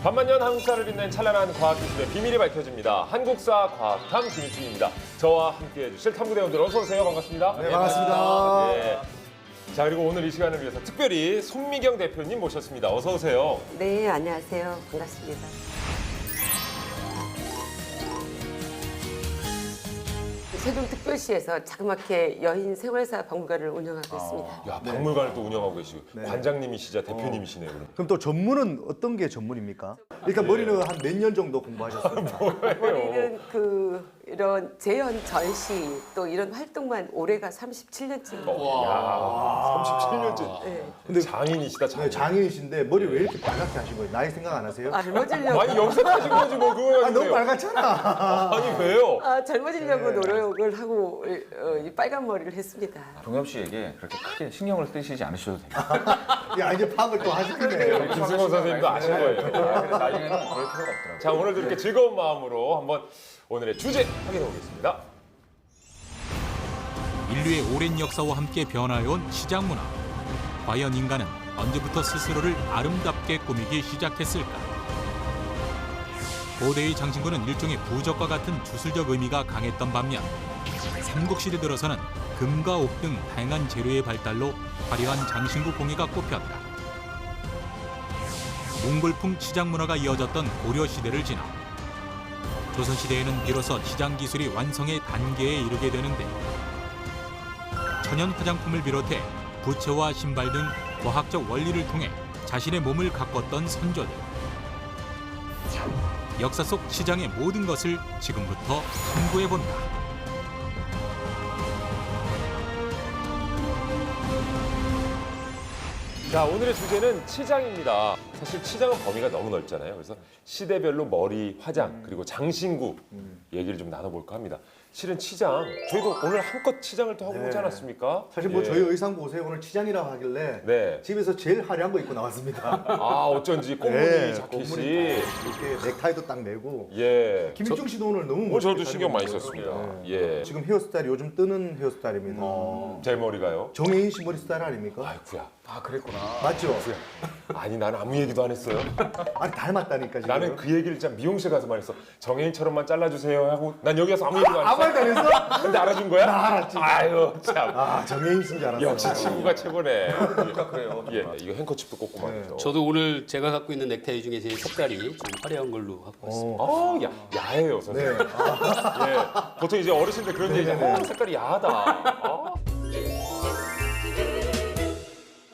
반만년 한국사를 빛낸 찬란한 과학기술의 비밀이 밝혀집니다. 한국사 과학탐 김일중입니다. 저와 함께해 주실 탐구대원들 어서 오세요. 반갑습니다. 네, 반갑습니다. 네. 자, 그리고 오늘 이 시간을 위해서 특별히 손미경 대표님 모셨습니다. 어서 오세요. 네, 안녕하세요. 반갑습니다. 세종특별시에서 자그맣게 여인 생활사 박물관을 운영하고 있습니다. 야, 박물관을 또 운영하고 계시고 네. 관장님이시자 대표님이시네요. 그럼 또 전문은 어떤 게 전문입니까? 일단 머리는 한 몇 년 정도 공부하셨습니까? 머리는 이런 재현 전시 또 이런 활동만 올해가 37년째입니다. 야, 37년째. 네. 근데 장인이시다, 장인. 네, 장인이신데 머리 왜 이렇게 빨갛게 하신 거예요? 나이 생각 안 하세요? 젊어지려고 아니, 염색하신 거지 뭐 그거 너무 빨갛잖아. 아니, 왜요? 젊어지려고 노력을 하고 이 빨간 머리를 했습니다. 동엽 씨에게 그렇게 크게 신경을 쓰시지 않으셔도 됩니다. 야, 이제 파악을 또 하시네. 김승호 선생님도 아신 거예요. 나중에는 그럴 필요가 없더라고요. 자, 오늘도 이렇게 즐거운 마음으로 한번 오늘의 주제 확인해 보겠습니다. 인류의 오랜 역사와 함께 변화해온 시장 문화. 과연 인간은 언제부터 스스로를 아름답게 꾸미기 시작했을까? 고대의 장신구는 일종의 부적과 같은 주술적 의미가 강했던 반면 삼국시대 들어서는 금과 옥 등 다양한 재료의 발달로 화려한 장신구 공예가 꼽혔다. 몽골풍 시장 문화가 이어졌던 고려 시대를 지나 조선 시대에는 비로소 시장 기술이 완성의 단계에 이르게 되는데 천연 화장품을 비롯해 부채와 신발 등 과학적 원리를 통해 자신의 몸을 가꿨던 선조들. 역사 속 시장의 모든 것을 지금부터 탐구해 본다. 자, 오늘의 주제는 치장입니다. 사실 치장은 범위가 너무 넓잖아요. 그래서 시대별로 머리, 화장, 그리고 장신구 얘기를 좀 나눠볼까 합니다. 실은 치장, 저희도 오늘 한껏 치장을 또 하고 네. 오지 않았습니까? 사실 뭐 예. 저희 의상 보세요. 오늘 치장이라고 하길래 네. 집에서 제일 화려한 거 입고 나왔습니다. 아, 어쩐지 꽃무늬 네, 자켓이. 꽃무늬 이렇게 넥타이도 딱 매고. 예. 김일중 씨도 오늘 너무 오늘 저도 멋지게 신경 많이 차려입고 썼습니다. 있어요. 예. 지금 헤어스타일이 요즘 뜨는 헤어스타일입니다. 제 머리가요? 정혜인 씨 머리 스타일 아닙니까? 아이쿠야. 아 그랬구나. 맞죠? 아니, 나는 아무 얘기도 안 했어요. 아니 닮았다니까 지금. 나는 그 얘기를 진짜 미용실 가서만 했어. 정혜인처럼만 잘라주세요 하고 난 여기 와서 아무 얘기도 안 아무 했어. 말도 안 했어? 근데 알아준 거야? 나 알았지. 아유, 참. 아 정혜인 씨인 줄 알았어. 역시 친구가 최고네. 그러니까 그래요. 예, 이거 행커칩도 꽂고 말이죠. 저도 오늘 제가 갖고 있는 넥타이 중에 제일 색깔이 좀 화려한 걸로 갖고 왔습니다. 야해요, 선생님. 네. 예, 보통 이제 어르신들 그런 얘기 하잖아요. 색깔이 야하다.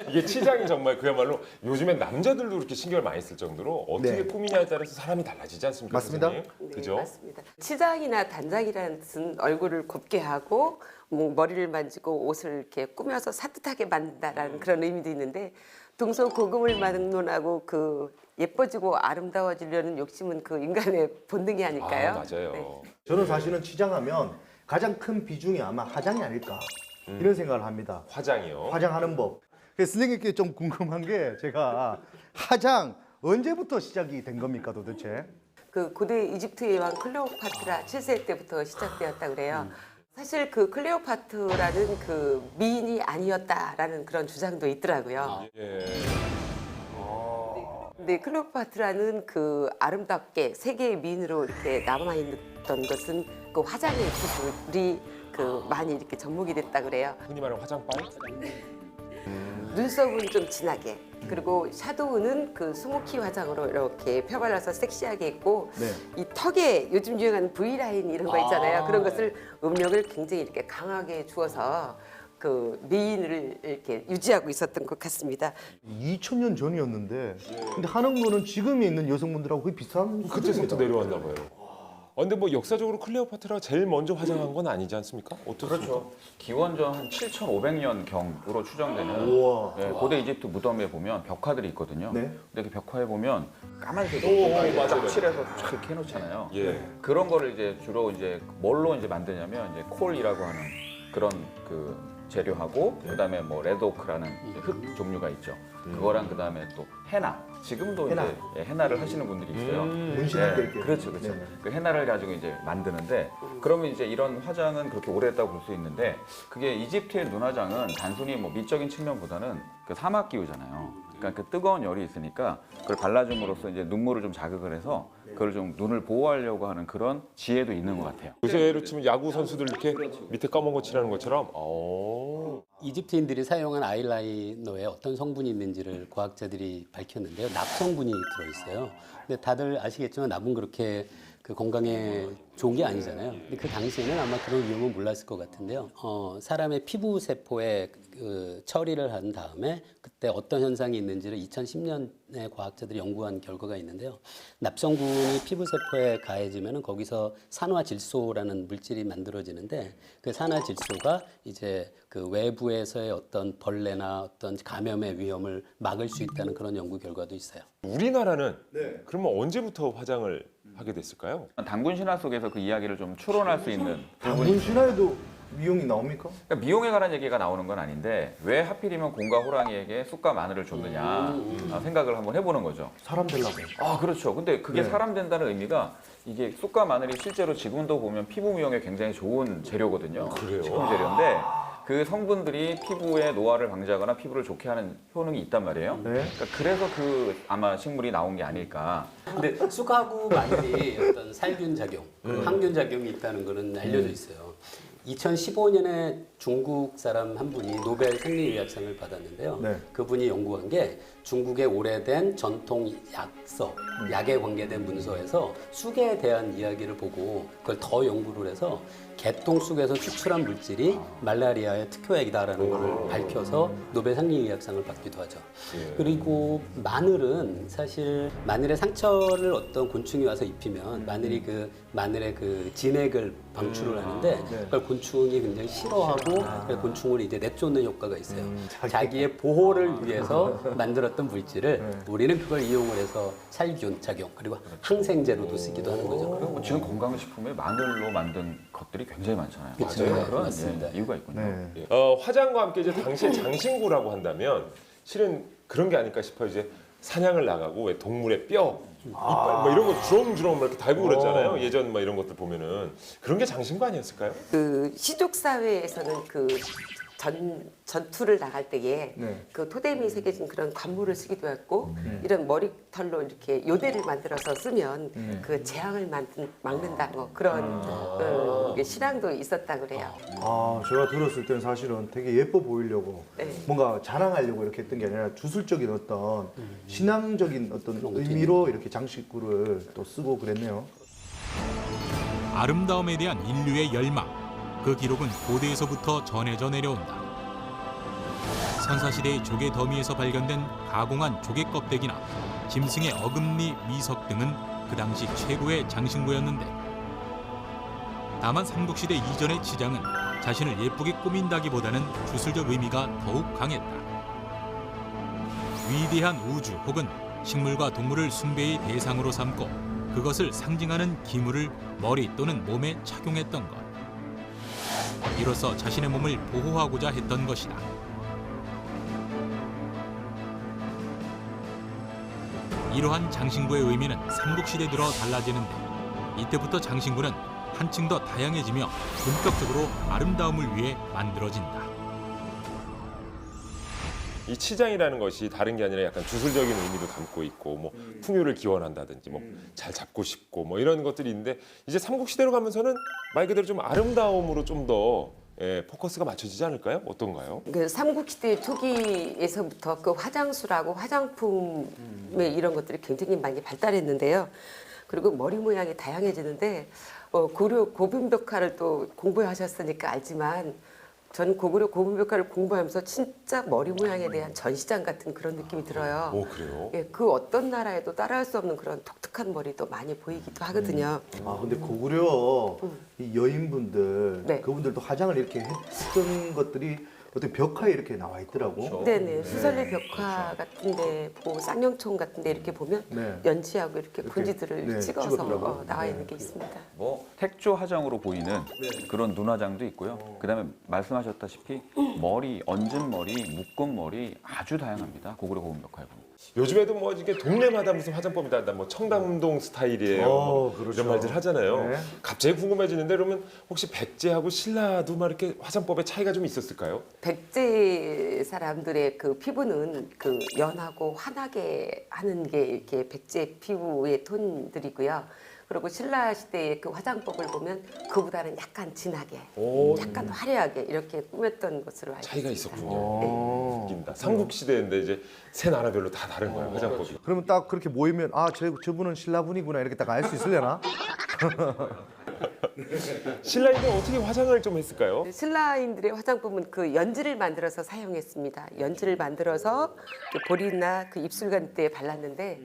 이게 치장이 정말 그야말로 요즘엔 남자들도 그렇게 신경을 많이 쓸 정도로 어떻게 네. 꾸미냐에 따라서 사람이 달라지지 않습니까? 맞습니다. 선생님? 네, 그죠? 맞습니다. 치장이나 단장이라는 뜻은 얼굴을 곱게 하고 머리를 만지고 옷을 이렇게 꾸며서 산뜻하게 만든다라는 그런 의미도 있는데 동서고금을 막론하고 그 예뻐지고 아름다워지려는 욕심은 그 인간의 본능이 아닐까요? 아, 맞아요. 네. 저는 사실은 치장하면 가장 큰 비중이 아마 화장이 아닐까 이런 생각을 합니다. 화장이요. 화장하는 법. 그래서 선생님께 좀 궁금한 게 제가 화장 언제부터 시작이 된 겁니까 도대체? 그 고대 이집트의 왕 클레오파트라 7세 때부터 시작되었다 그래요. 사실 그 클레오파트라는 그 미인이 아니었다라는 그런 주장도 있더라고요. 예. 근데 클레오파트라는 그 아름답게 세계의 미인으로 이렇게 남아있던 것은 그 화장의 기술이 그 많이 이렇게 접목이 됐다 그래요. 흔히 말하는 화장빨? 눈썹은 좀 진하게 그리고 샤도우는 그 스모키 화장으로 이렇게 펴발라서 섹시하게 있고 네. 이 턱에 요즘 유행하는 V라인 이런 거 있잖아요. 그런 것을 음영을 굉장히 이렇게 강하게 주어서 그 미인을 이렇게 유지하고 있었던 것 같습니다. 2000년 전이었는데 근데 하는 거는 지금에 있는 여성분들하고 거의 비슷한 그때부터 수준입니다. 내려왔나 봐요. 근데 뭐 역사적으로 클레오파트라가 제일 먼저 화장한 건 아니지 않습니까? 어떻습니까? 그렇죠. 기원전 한 7,500년 경으로 추정되는 우와. 예, 고대 이집트 무덤에 보면 벽화들이 있거든요. 네. 근데 그 벽화에 보면 까만색으로 쫙 칠해서 쫙 이렇게 해놓잖아요. 예. 그런 거를 이제 주로 이제 뭘로 이제 만드냐면 이제 콜이라고 하는 그런 그 재료하고 그다음에 뭐 레드오크라는 이제 흙 종류가 있죠. 그거랑 그다음에 또 헤나. 지금도 헤나. 이제 예, 헤나를 하시는 분들이 있어요. 문신할 때 이렇게. 그렇죠, 그렇죠. 네네. 그 헤나를 가지고 이제 만드는데 그러면 이제 이런 화장은 그렇게 오래됐다고 볼 수 있는데 그게 이집트의 눈화장은 단순히 뭐 미적인 측면보다는 그 사막 기후잖아요. 그러니까 그 뜨거운 열이 있으니까 그걸 발라줌으로써 이제 눈물을 좀 자극을 해서 그걸 좀 눈을 보호하려고 하는 그런 지혜도 있는 것 같아요. 요새로 치면 야구 선수들 이렇게 밑에 까만 거 칠하는 것처럼. 이집트인들이 사용한 아이라이너에 어떤 성분이 있는지를 과학자들이 밝혔는데요. 납 성분이 들어있어요. 근데 다들 아시겠지만 납은 그렇게 그 건강에 좋은 게 아니잖아요. 근데 그 당시에는 아마 그런 위험은 몰랐을 것 같은데요. 사람의 피부 세포에 그 처리를 한 다음에 그때 어떤 현상이 있는지를 2010년에 과학자들이 연구한 결과가 있는데요. 납성분이 피부 세포에 가해지면은 거기서 산화질소라는 물질이 만들어지는데 그 산화질소가 이제 그 외부에서의 어떤 벌레나 어떤 감염의 위험을 막을 수 있다는 그런 연구 결과도 있어요. 우리나라는 그러면 언제부터 화장을 하게 됐을까요? 단군 신화 속에서 그 이야기를 좀 추론할 수 있는 부분이 단군 신화에도 미용이 나옵니까? 그러니까 미용에 관한 얘기가 나오는 건 아닌데 왜 하필이면 곰과 호랑이에게 쑥과 마늘을 줬느냐 생각을 한번 해보는 거죠. 사람 되려고. 아 그렇죠. 근데 그게 네. 사람 된다는 의미가 이게 쑥과 마늘이 실제로 지금도 보면 피부 미용에 굉장히 좋은 재료거든요. 그래요? 식품 재료인데 그 성분들이 피부의 노화를 방지하거나 피부를 좋게 하는 효능이 있단 말이에요. 네. 그러니까 그래서 그 아마 식물이 나온 게 아닐까. 근데 쑥하고 마늘이 어떤 살균 작용, 항균 작용이 있다는 거는 알려져 있어요. 2015년에 중국 사람 한 분이 노벨 생리의학상을 받았는데요. 네. 그분이 연구한 게 중국의 오래된 전통 약서, 약에 관계된 문서에서 쑥에 대한 이야기를 보고 그걸 더 연구를 해서 개똥쑥에서 추출한 물질이 말라리아의 특효약이다라는 걸 밝혀서 노벨 생리의학상을 받기도 하죠. 그리고 마늘은 사실 마늘의 상처를 어떤 곤충이 와서 입히면 마늘이 그 마늘의 그 진액을 방출을 하는데 그걸 곤충이 굉장히 싫어하고 그래서 곤충을 이제 내쫓는 효과가 있어요. 자기의 보호를 위해서 만들었던 물질을 우리는 그걸 이용을 해서 살균 작용 그리고 항생제로도 쓰기도 하는 거죠. 그리고 뭐 지금 건강식품에 마늘로 만든 것들이 굉장히 많잖아요. 그쵸. 맞아요. 네, 그런 맞습니다. 이유가 있군요. 네. 화장과 함께 이제 당시에 장신구라고 한다면 실은 그런 게 아닐까 싶어요. 이제 사냥을 나가고 왜 동물의 뼈, 이빨 뭐 이런 거 주렁주렁 막 이렇게 달고 그랬잖아요. 예전 막 이런 것들 보면은 그런 게 장신구 아니었을까요? 그 시족 사회에서는 그 전투를 나갈 때에 네. 그 토대미 새겨진 그런 관물을 쓰기도 했고 이런 머리털로 이렇게 요대를 만들어서 쓰면 그 재앙을 막는다 뭐 그런 신앙도 있었다 그래요. 아, 제가 들었을 때는 사실은 되게 예뻐 보이려고 네. 뭔가 자랑하려고 이렇게 했던 게 아니라 주술적인 어떤 신앙적인 어떤 의미로 이렇게 장식구를 또 쓰고 그랬네요. 아름다움에 대한 인류의 열망. 그 기록은 고대에서부터 전해져 내려온다. 선사시대의 조개 더미에서 발견된 가공한 조개 껍데기나 짐승의 어금니, 미석 등은 그 당시 최고의 장신구였는데 다만 삼국시대 이전의 치장은 자신을 예쁘게 꾸민다기보다는 주술적 의미가 더욱 강했다. 위대한 우주 혹은 식물과 동물을 숭배의 대상으로 삼고 그것을 상징하는 기물을 머리 또는 몸에 착용했던 것. 이로써 자신의 몸을 보호하고자 했던 것이다. 이러한 장신구의 의미는 삼국시대 들어 달라지는데 이때부터 장신구는 한층 더 다양해지며 본격적으로 아름다움을 위해 만들어진다. 이 치장이라는 것이 다른 게 아니라 약간 주술적인 의미도 담고 있고 뭐 풍요를 기원한다든지 뭐 잘 잡고 싶고 뭐 이런 것들이 있는데 이제 삼국시대로 가면서는 말 그대로 좀 아름다움으로 좀 더 포커스가 맞춰지지 않을까요? 어떤가요? 그 삼국시대 초기에서부터 그 화장술하고 화장품의 이런 것들이 굉장히 많이 발달했는데요. 그리고 머리 모양이 다양해지는데 고려 고분벽화를 또 공부하셨으니까 알지만 저는 고구려 고분벽화를 공부하면서 진짜 머리 모양에 대한 전시장 같은 그런 느낌이 들어요. 오 그래요? 예, 그 어떤 나라에도 따라할 수 없는 그런 독특한 머리도 많이 보이기도 하거든요. 아, 근데 고구려 이 여인분들 네. 그분들도 화장을 이렇게 했던 것들이 어떤 벽화에 이렇게 나와 있더라고. 네네 수설리 벽화 같은데 뭐 쌍용총 같은데 이렇게 보면 네. 연지하고 이렇게 군지들을 네, 찍어서 찍었더라고요. 나와 있는 게 있습니다. 뭐 택조 화장으로 보이는 그런 눈화장도 있고요. 그다음에 말씀하셨다시피 머리, 얹은 머리, 묶은 머리 아주 다양합니다. 고구려 고분벽화에 보면. 요즘에도 뭐 이게 동네마다 무슨 화장법이다, 뭐 청담동 스타일이에요, 뭐 그렇죠. 이런 말들 하잖아요. 네. 갑자기 궁금해지는데 그러면 혹시 백제하고 신라도 막 이렇게 화장법의 차이가 좀 있었을까요? 백제 사람들의 그 피부는 그 연하고 환하게 하는 게 이렇게 백제 피부의 톤들이고요. 그리고 신라 시대의 그 화장법을 보면 그보다는 약간 진하게, 오, 약간 화려하게 이렇게 꾸몄던 것으로 알고 차이가 있습니다. 있었군요. 웃긴다. 삼국 시대인데 이제 세 나라별로 다 다른 거예요, 화장법이. 그러면 딱 그렇게 모이면 아, 저분은 신라분이구나 이렇게 딱 알 수 있으려나? 신라인데 어떻게 화장을 좀 했을까요? 신라인들의 화장품은 그 연지를 만들어서 사용했습니다. 연지를 만들어서 그 볼이나 그 입술간대에 발랐는데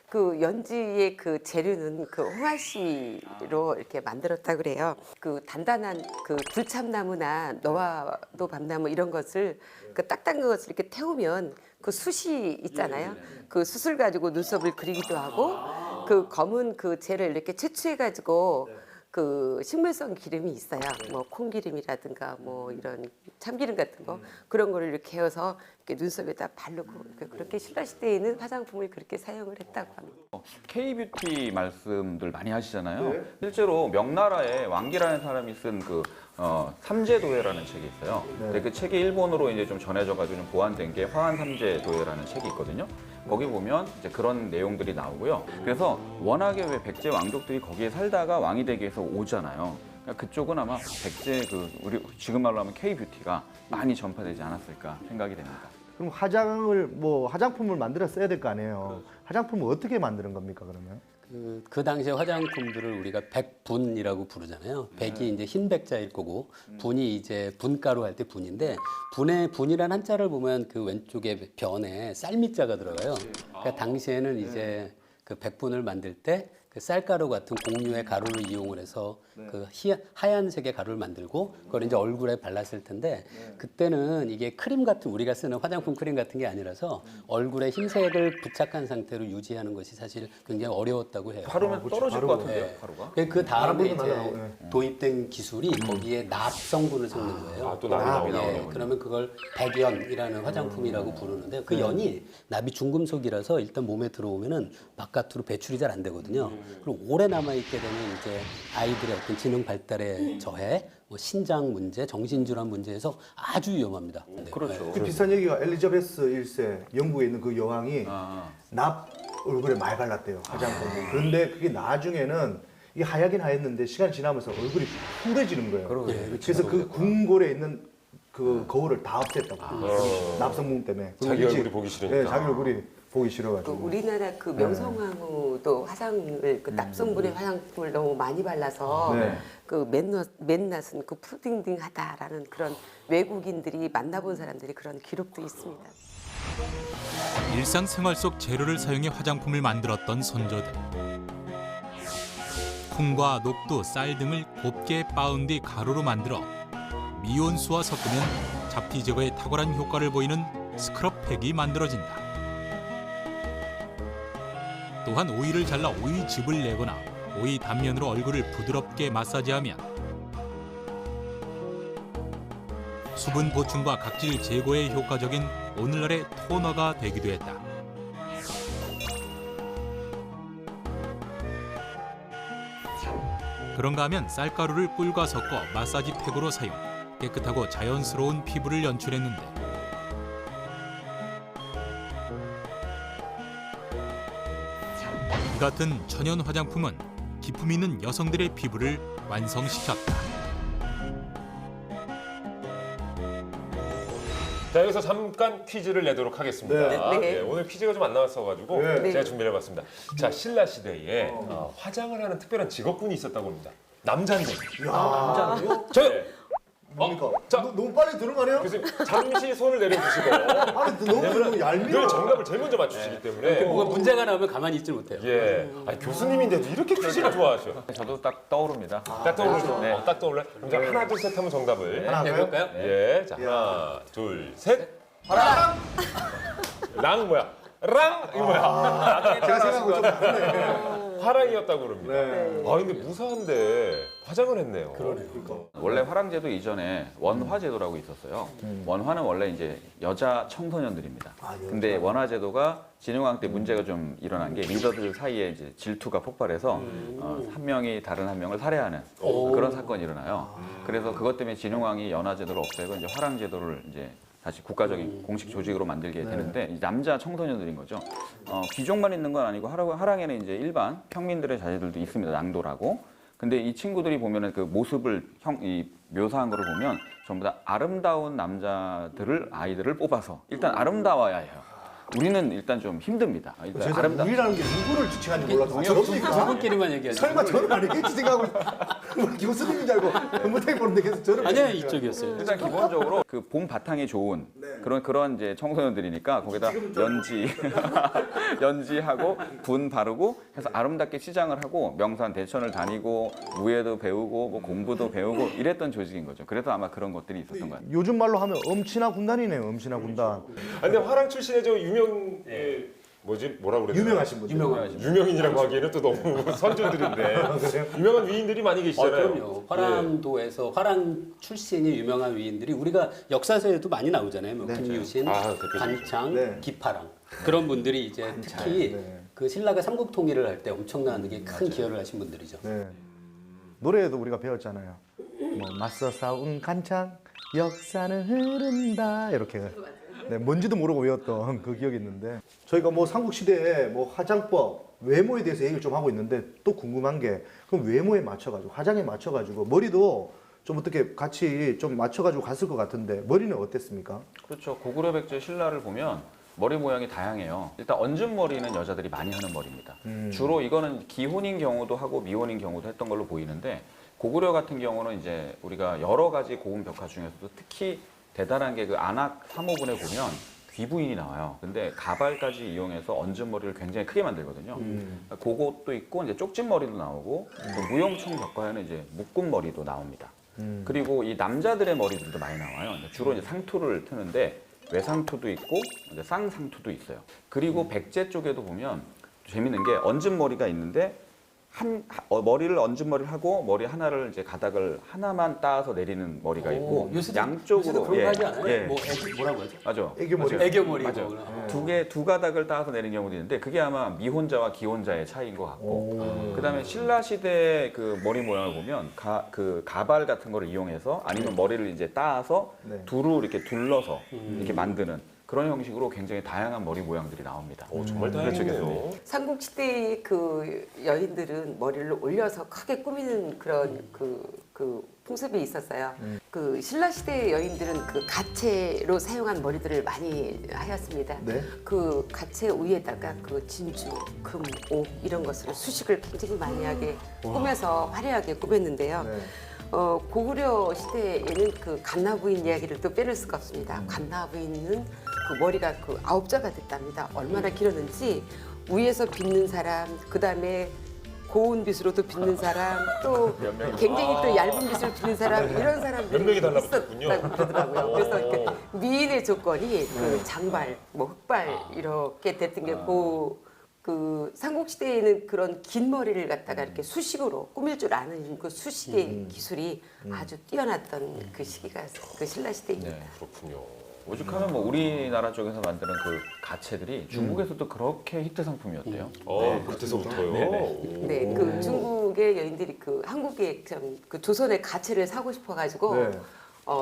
그 연지의 그 재료는 그 홍화씨로 이렇게 만들었다 그래요. 그 단단한 그 불참나무나 너와도 밤나무 이런 것을 그 딱딱한 것을 이렇게 태우면 그 숯이 있잖아요. 그 숯을 가지고 눈썹을 그리기도 하고 그 검은 그 재를 이렇게 채취해 가지고 그 식물성 기름이 있어요. 뭐 콩기름이라든가 뭐 이런 참기름 같은 거 그런 거를 이렇게 해서 이렇게 눈썹에다 바르고 그렇게 신라 시대에는 화장품을 그렇게 사용을 했다고 합니다. K-뷰티 말씀들 많이 하시잖아요. 실제로 명나라에 왕기라는 사람이 쓴 그 삼재도회라는 책이 있어요. 근데 그 책이 일본어로 이제 좀 전해져가지고 좀 보완된 게 화한삼재도회라는 책이 있거든요. 거기 보면 이제 그런 내용들이 나오고요. 그래서 워낙에 왜 백제 왕족들이 거기에 살다가 왕이 되기 위해서 오잖아요. 그러니까 그쪽은 아마 백제 그 우리 지금 말로 하면 K-뷰티가 많이 전파되지 않았을까 생각이 됩니다. 그럼 화장품을 만들어 써야 될 거 아니에요. 화장품을 어떻게 만드는 겁니까 그러면? 그 당시에 화장품들을 우리가 백분이라고 부르잖아요. 백이 이제 흰 백자일 거고 분이 이제 분가루 할 때 분인데 분이란 한자를 보면 그 왼쪽에 변에 쌀미자가 들어가요. 그러니까 당시에는 이제 그 백분을 만들 때 그 쌀가루 같은 곡류의 가루를 이용을 해서 그 하얀색의 가루를 만들고 그걸 이제 얼굴에 발랐을 텐데 그때는 이게 크림 같은 우리가 쓰는 화장품 크림 같은 게 아니라서 얼굴에 흰색을 부착한 상태로 유지하는 것이 사실 굉장히 어려웠다고 해요. 바르면 떨어질 것 같은데요, 네. 가루가? 그 다음에 바람은 이제 도입된 기술이 거기에 납 성분을 섞는 거예요. 아, 또 납이 나오네요. 그러면 그걸 백연이라는 화장품이라고 부르는데 그 연이 납이 중금속이라서 일단 몸에 들어오면은 바깥으로 배출이 잘 안 되거든요. 그리고 오래 남아 있게 되면 이제 아이들의 어떤 지능 발달에 저해, 뭐 신장 문제, 정신질환 문제에서 아주 위험합니다. 네. 그렇죠. 그 비슷한 얘기가 엘리자베스 1세 영국에 있는 그 여왕이 납 얼굴에 많이 발랐대요 화장품을. 그런데 그게 나중에는 이게 하얗긴 하였는데 시간이 지나면서 얼굴이 푸래지는 거예요. 그래서 그 궁궐에 있는 그 거울을 다 없앴다고. 납성분 때문에. 자기 그리고 얼굴이 보기 싫으니까. 네, 자기 얼굴이 보기 그 싫어가지고. 우리나라 그 명성황후도 화장을 그 납성분의 화장품을 너무 많이 발라서 네. 그 맨낯은 그 푸딩딩하다라는 그런 외국인들이 만나본 사람들이 그런 기록도 있습니다. 일상생활 속 재료를 사용해 화장품을 만들었던 선조들. 콩과 녹두, 쌀 등을 곱게 빻은 뒤 가루로 만들어 미온수와 섞으면 잡티 제거에 탁월한 효과를 보이는 스크럽팩이 만들어진다. 또한 오이를 잘라 오이즙을 내거나 오이 단면으로 얼굴을 부드럽게 마사지하면 수분 보충과 각질 제거에 효과적인 오늘날의 토너가 되기도 했다. 그런가 하면 쌀가루를 꿀과 섞어 마사지 팩으로 사용, 깨끗하고 자연스러운 피부를 연출했는데 이 같은 천연 화장품은 기품 있는 여성들의 피부를 완성시켰다. 자, 여기서 잠깐 퀴즈를 내도록 하겠습니다. 네. 네. 예, 오늘 퀴즈가 좀 안 나왔어가지고 네. 제가 준비를 해봤습니다. 자, 신라 시대에 화장을 하는 특별한 직업군이 있었다고 합니다. 남자인데. 남자는요? 저요. 뭡니까? 자. 너무 빨리 들어가네요? 교수님 잠시 손을 내려주시고. 아니 너무 얄미워. 늘 정답을 제일 먼저 맞추시기 때문에. 뭐가 문제가 나오면 가만히 있지 못해요. 예. 아니, 교수님인데도 이렇게 퀴즈를 좋아하셔. 저도 딱 떠오릅니다. 딱 떠오르죠? 네. 딱 떠올라요? 그럼 제가 하나, 둘, 셋 하면 정답을. 하나 해볼까요? 예. 자, 하나, 둘, 셋. 랑! 랑 뭐야? 랑! 이거 뭐야? 제가 생각하고 좀 다르네. 화랑이었다고 그럽니다. 네. 아 근데 무사한데 화장을 했네요. 그러니까. 원래 화랑제도 이전에 원화제도라고 있었어요. 원화는 원래 이제 여자 청소년들입니다. 아, 여자. 근데 원화제도가 진흥왕 때 문제가 좀 일어난 게 리더들 사이에 이제 질투가 폭발해서 한 명이 다른 한 명을 살해하는 그런 사건이 일어나요. 그래서 그것 때문에 진흥왕이 연화제도를 없애고 이제 화랑제도를 이제 다시 국가적인 공식 조직으로 만들게 되는데 이 남자 청소년들인 거죠. 귀족만 있는 건 아니고 화랑에는 이제 일반 평민들의 자제들도 있습니다. 낭도라고. 근데 이 친구들이 보면은 그 모습을 묘사한 거를 보면 전부 다 아름다운 아이들을 뽑아서 일단 아름다워야 해요. 우리는 일단 좀 힘듭니다. 일단 제가 우리라는 게 누구를 지칭하는지 몰라서 저럽니까? 저분끼리만 얘기하죠. 설마 저는 아니겠지 생각하고 뭐 교수님인 줄 알고 못하게 보는데 계속 저를 아니야, 이쪽이었어요. 일단 기본적으로 그 봄 바탕이 좋은 그런 이제 청소년들이니까 거기다 연지하고 분 바르고 해서 아름답게 치장을 하고 명산 대천을 다니고 무예도 배우고 뭐 공부도 배우고 이랬던 조직인 거죠. 그래서 아마 그런 것들이 있었던 것 같아요. 요즘 말로 하면 엄친아 군단이네요. 엄친아 군단. 아, 근데 화랑 출신의 저 유명 뭐라 그래야 되나? 유명하신 분들. 유명인이라고 하기에는 또 너무 선조들인데 유명한 위인들이 많이 계시잖아요. 그럼요. 화랑도에서 화랑 출신이 유명한 위인들이 우리가 역사서에도 많이 나오잖아요. 뭐 김유신, 대표적이죠. 관창, 네. 기파랑 그런 분들이 이제 특히 그 신라가 삼국 통일을 할 때 엄청난 게 큰 기여를 하신 분들이죠. 네. 노래에도 우리가 배웠잖아요. 뭐 맞서 싸운 간창 역사는 흐른다 이렇게. 네, 뭔지도 모르고 외웠던 그 기억이 있는데 저희가 뭐 삼국시대에 뭐 화장법, 외모에 대해서 얘기를 좀 하고 있는데 또 궁금한 게 그럼 외모에 맞춰가지고 화장에 맞춰가지고 머리도 좀 어떻게 같이 좀 맞춰가지고 갔을 것 같은데 머리는 어땠습니까? 그렇죠. 고구려 백제 신라를 보면 머리 모양이 다양해요. 일단 얹은 머리는 여자들이 많이 하는 머리입니다. 주로 이거는 기혼인 경우도 하고 미혼인 경우도 했던 걸로 보이는데 고구려 같은 경우는 이제 우리가 여러 가지 고운 벽화 중에서도 특히 대단한 게 그 안악 3호분에 보면 귀부인이 나와요. 근데 가발까지 이용해서 얹은 머리를 굉장히 크게 만들거든요. 그것도 있고 이제 쪽진 머리도 나오고 또 무용총 벽화에는 이제 묶은 머리도 나옵니다. 그리고 이 남자들의 머리들도 많이 나와요. 주로 이제 상투를 트는데 외상투도 있고 이제 쌍상투도 있어요. 그리고 백제 쪽에도 보면 재밌는 게 얹은 머리가 있는데 머리를 얹은 머리를 하고 머리 하나를 이제 가닥을 하나만 따서 내리는 머리가 있고 요새도 양쪽으로 그런 거 하지 않아요? 예. 뭐 뭐라고 하죠? 맞아. 애교머리. 맞아요. 애교머리. 맞아요. 두 가닥을 따서 내리는 경우도 있는데 그게 아마 미혼자와 기혼자의 차이인 것 같고 그다음에 신라 시대의 그 머리 모양을 보면 그 가발 같은 거를 이용해서 아니면 머리를 이제 따서 네. 두루 이렇게 둘러서 이렇게 만드는 그런 형식으로 굉장히 다양한 머리 모양들이 나옵니다. 정말 다행이네요. 삼국시대의 그 여인들은 머리를 올려서 크게 꾸미는 그런 그 풍습이 있었어요. 그 신라시대의 여인들은 그 가채로 사용한 머리들을 많이 하였습니다. 네. 그 가채 위에다가 그 진주, 금, 옥 이런 것으로 수식을 굉장히 많이 하게 꾸며서 화려하게 꾸몄는데요. 네. 고구려 시대에는 그 갓나부인 이야기를 또 빼놓을 수가 없습니다. 갓나부인은 그 머리가 그 9자가 됐답니다. 얼마나 길었는지 위에서 빗는 사람, 그 다음에 고운 빗으로도 빗는 사람, 또 굉장히 또 얇은 빗을 빗는 사람 이런 사람들이 몇 명이 달라붙었군요. 있었다고 그러더라고요. 그래서 이렇게 미인의 조건이 그 장발, 뭐 흑발 이렇게 됐던 게 그 삼국시대에는 그런 긴 머리를 갖다가 이렇게 수식으로 꾸밀 줄 아는 그 수식의 기술이 아주 뛰어났던 그 시기가 그 신라시대입니다. 네. 그렇군요. 오죽하면 뭐 우리나라 쪽에서 만드는 그 가채들이 중국에서도 그렇게 히트 상품이었대요. 그때서부터요. 네, 그 중국의 여인들이 그 한국의 그 조선의 가채를 사고 싶어가지고 네.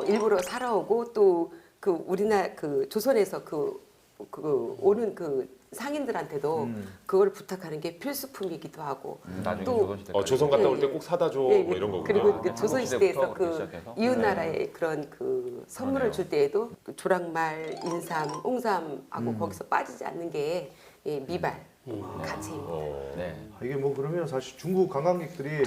일부러 사러 오고 또 그 우리나라 그 조선에서 그 오는 그 상인들한테도 그걸 부탁하는 게 필수품이기도 하고 나중에 또 조선시대까지. 조선 갔다 올 때 예, 꼭 사다 줘. 예, 뭐 이런 거구나. 그리고 그 아, 조선시대에서 한국 그 시대부터 시작해서? 이웃 나라의 그런 그 선물을 줄 때에도 그 조랑말, 인삼, 홍삼하고 거기서 빠지지 않는 게 미발, 가채입니다. 네. 이게 뭐 그러면 사실 중국 관광객들이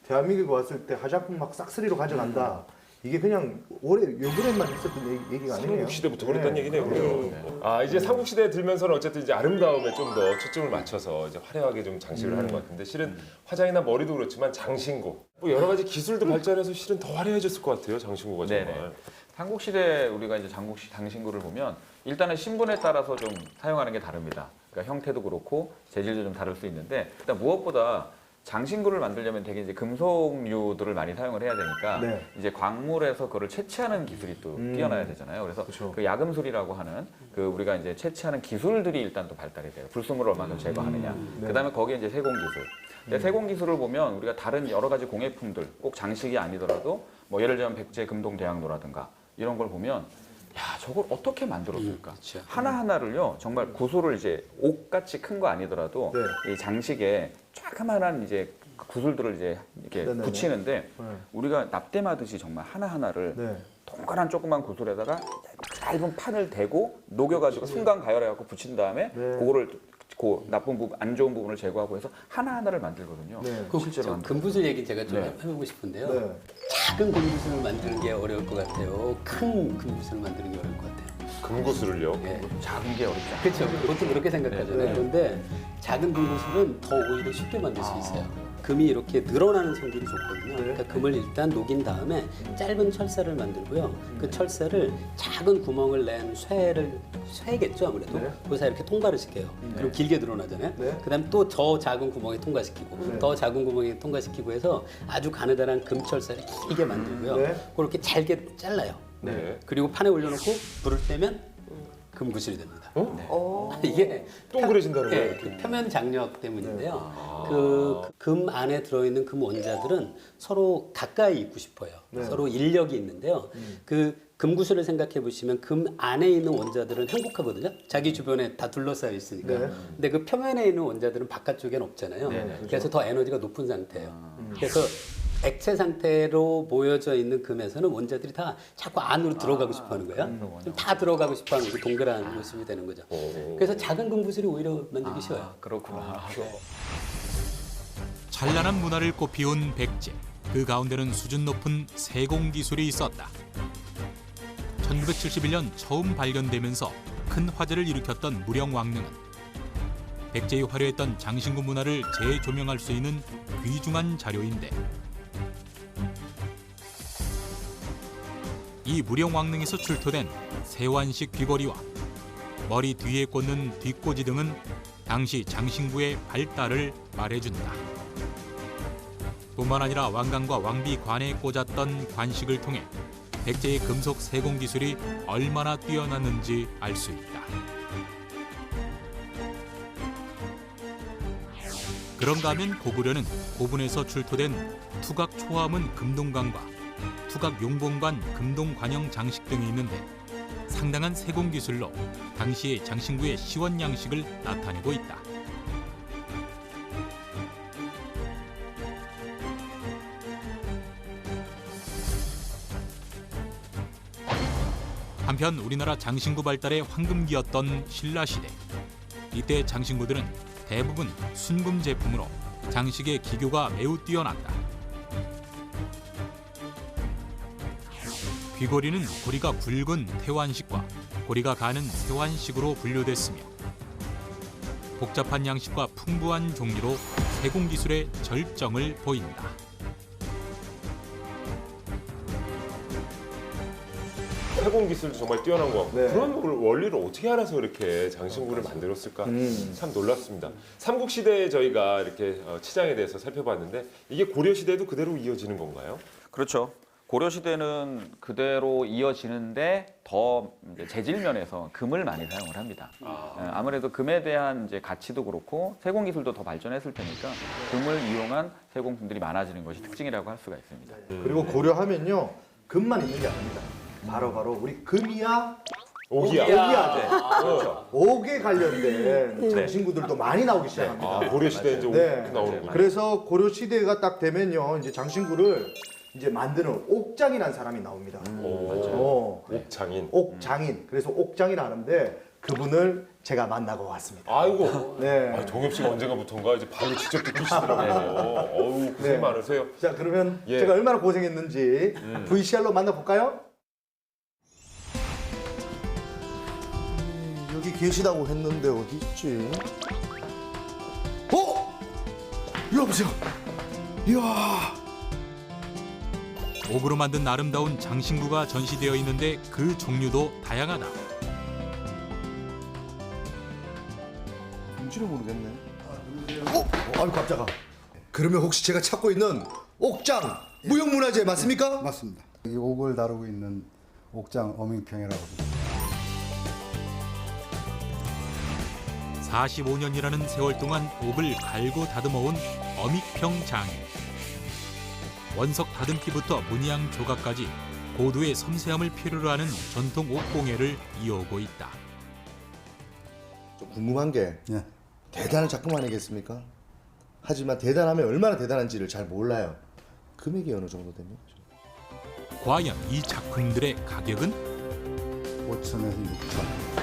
대한민국에 왔을 때 화장품 막 싹쓸이로 가져간다. 이게 그냥 요번에만 있었던 얘기가 아니에요. 삼국시대부터 그랬던 얘기네요. 그죠? 이제 삼국시대에 들면서는 어쨌든 이제 아름다움에 좀 더 초점을 맞춰서 이제 화려하게 좀 장식을 하는 것 같은데 실은 화장이나 머리도 그렇지만 장신구 뭐 여러 가지 기술도 발전해서 실은 더 화려해졌을 것 같아요. 장신구가 정말. 네네. 삼국시대 우리가 이제 장신구를 보면 일단은 신분에 따라서 좀 사용하는 게 다릅니다. 그러니까 형태도 그렇고 재질도 좀 다를 수 있는데 일단 무엇보다 장신구를 만들려면 되게 이제 금속류들을 많이 사용을 해야 되니까 네. 이제 광물에서 그거를 채취하는 기술이 또 뛰어나야 되잖아요. 그래서 그쵸. 그 야금술이라고 하는 그 우리가 이제 채취하는 기술들이 일단 또 발달이 돼요. 불순물을 얼마나 제거하느냐. 네. 그다음에 거기에 이제 세공 기술. 근데 세공 기술을 보면 우리가 다른 여러 가지 공예품들 꼭 장식이 아니더라도 뭐 예를 들면 백제 금동 대학로라든가 이런 걸 보면 야 저걸 어떻게 만들었을까? 그쵸. 하나하나를요 정말 구슬을 이제 옥같이 큰 거 아니더라도 네. 이 장식에 조그만한 이제 구슬들을 이제 이렇게 네네네. 붙이는데 네. 우리가 납땜하듯이 정말 하나하나를 네. 동그란 조그만 구슬에다가 얇은 판을 대고 녹여가지고 순간 가열해갖고 붙인 다음에 네. 그거를 그 나쁜 부분, 안 좋은 부분을 제거하고 해서 하나하나를 만들거든요. 네. 그 실제로 만들어요. 금구슬 얘기 제가 좀 네. 해보고 싶은데요. 네. 작은 금구슬을 만드는 게 어려울 것 같아요. 큰 금구슬을 만드는 게 어려울 것 같아요. 금구슬을요. 예. 작은 게 어렵지 않아요. 그렇죠. 보통 그렇게 생각하잖아요. 네. 그런데 작은 금구슬은 더 오히려 쉽게 만들 수 있어요. 금이 이렇게 늘어나는 성질이 좋거든요. 그러니까 금을 일단 녹인 다음에 짧은 철새를 만들고요. 그 철새를 작은 구멍을 낸 쇠겠죠 아무래도. 네. 거기서 이렇게 통과를 시켜요. 그럼 길게 늘어나잖아요. 네. 그다음에 또 더 작은 구멍에 통과시키고 네. 더 작은 구멍에 통과시키고 해서 아주 가느다란 금철새를 길게 만들고요. 네. 그렇게 잘게 잘라요. 네. 그리고 판에 올려놓고 불을 떼면 금구슬이 됩니다. 오. 이게 동그래진다는 거예요. 네, 그 표면 장력 때문인데요. 그 금 안에 들어있는 금 원자들은 서로 가까이 있고 싶어요. 네. 서로 인력이 있는데요. 그 금구슬을 생각해 보시면 금 안에 있는 원자들은 행복하거든요. 자기 주변에 다 둘러싸여 있으니까. 네. 근데 그 표면에 있는 원자들은 바깥쪽엔 없잖아요. 네, 그래서 더 에너지가 높은 상태예요. 그래서 액체 상태로 모여져 있는 금에서는 원자들이 다 자꾸 안으로 들어가고 싶어 하는 거예요. 다 들어가고 싶어 하는 그 동그란 모습이 되는 거죠. 그래서 작은 금구슬이 오히려 만들기 쉬워요. 그렇구나. 찬란한 문화를 꽃피운 백제. 그 가운데는 수준 높은 세공 기술이 있었다. 1971년 처음 발견되면서 큰 화제를 일으켰던 무령왕릉은 백제의 화려했던 장신구 문화를 재조명할 수 있는 귀중한 자료인데 이 무령왕릉에서 출토된 세완식 귀걸이와 머리 뒤에 꽂는 뒷꽂이 등은 당시 장신구의 발달을 말해준다. 뿐만 아니라 왕관과 왕비 관에 꽂았던 관식을 통해 백제의 금속 세공 기술이 얼마나 뛰어났는지 알 수 있다. 그런가 하면 고구려는 고분에서 출토된 투각 초화문 금동관과 투각 용봉관 금동관형 장식 등이 있는데 상당한 세공 기술로 당시의 장신구의 시원 양식을 나타내고 있다. 한편 우리나라 장신구 발달의 황금기였던 신라시대. 이때 장신구들은 대부분 순금 제품으로 장식의 기교가 매우 뛰어났다. 귀걸이는 고리가 굵은 태완식과 고리가 가는 세완식으로 분류됐으며 복잡한 양식과 풍부한 종류로 세공 기술의 절정을 보인다. 세공 기술도 정말 뛰어난 것 같고 네. 그런 원리를 어떻게 알아서 이렇게 장신구를 만들었을까 참 놀랍습니다. 삼국시대에 저희가 이렇게 치장에 대해서 살펴봤는데 이게 고려시대도 그대로 이어지는 건가요? 그렇죠. 고려 시대는 그대로 이어지는데 더 이제 재질 면에서 금을 많이 사용을 합니다. 아무래도 금에 대한 이제 가치도 그렇고 세공 기술도 더 발전했을 테니까 금을 이용한 세공품들이 많아지는 것이 특징이라고 할 수가 있습니다. 그리고 고려하면요 금만 있는 게 아닙니다. 바로 우리 금이야 오기야. 오기야. 그렇죠. 옥에 관련된 장신구들도 많이 나오기 시작합니다. 아, 고려시대에 이제 네. 나오는군요. 그래서 고려 시대가 딱 되면요 이제 장신구를 이제 만드는 옥장이라는 사람이 나옵니다. 옥장인. 옥장인. 그래서 옥장이라 하는데 그분을 제가 만나고 왔습니다. 아이고. 네. 정엽 씨가 언젠가부터인가 이제 발로 직접 뜯기시더라고요. 어우, 고생 네. 많으세요. 자 그러면 예. 제가 얼마나 고생했는지 VCR로 만나볼까요? 여기 계시다고 했는데 어디 있지? 여보세요. 이야. 옥으로 만든 아름다운 장신구가 전시되어 있는데 그 종류도 다양하다. 뭔지를 모르겠네. 아유 깜짝아. 그러면 혹시 제가 찾고 있는 옥장 무형문화재 맞습니까? 맞습니다. 여기 옥을 다루고 있는 옥장 어민평이라고 합니다. 45년이라는 세월 동안 옥을 갈고 다듬어온 어믹평 장인. 원석 다듬기부터 문양 조각까지 고도의 섬세함을 필요로 하는 전통 옥공예를 이어오고 있다. 좀 궁금한 게 예. 대단한 작품 아니겠습니까? 하지만 대단하면 얼마나 대단한지를 잘 몰라요. 금액이 어느 정도 됩니까? 과연 이 작품들의 가격은? 5천에서 6천.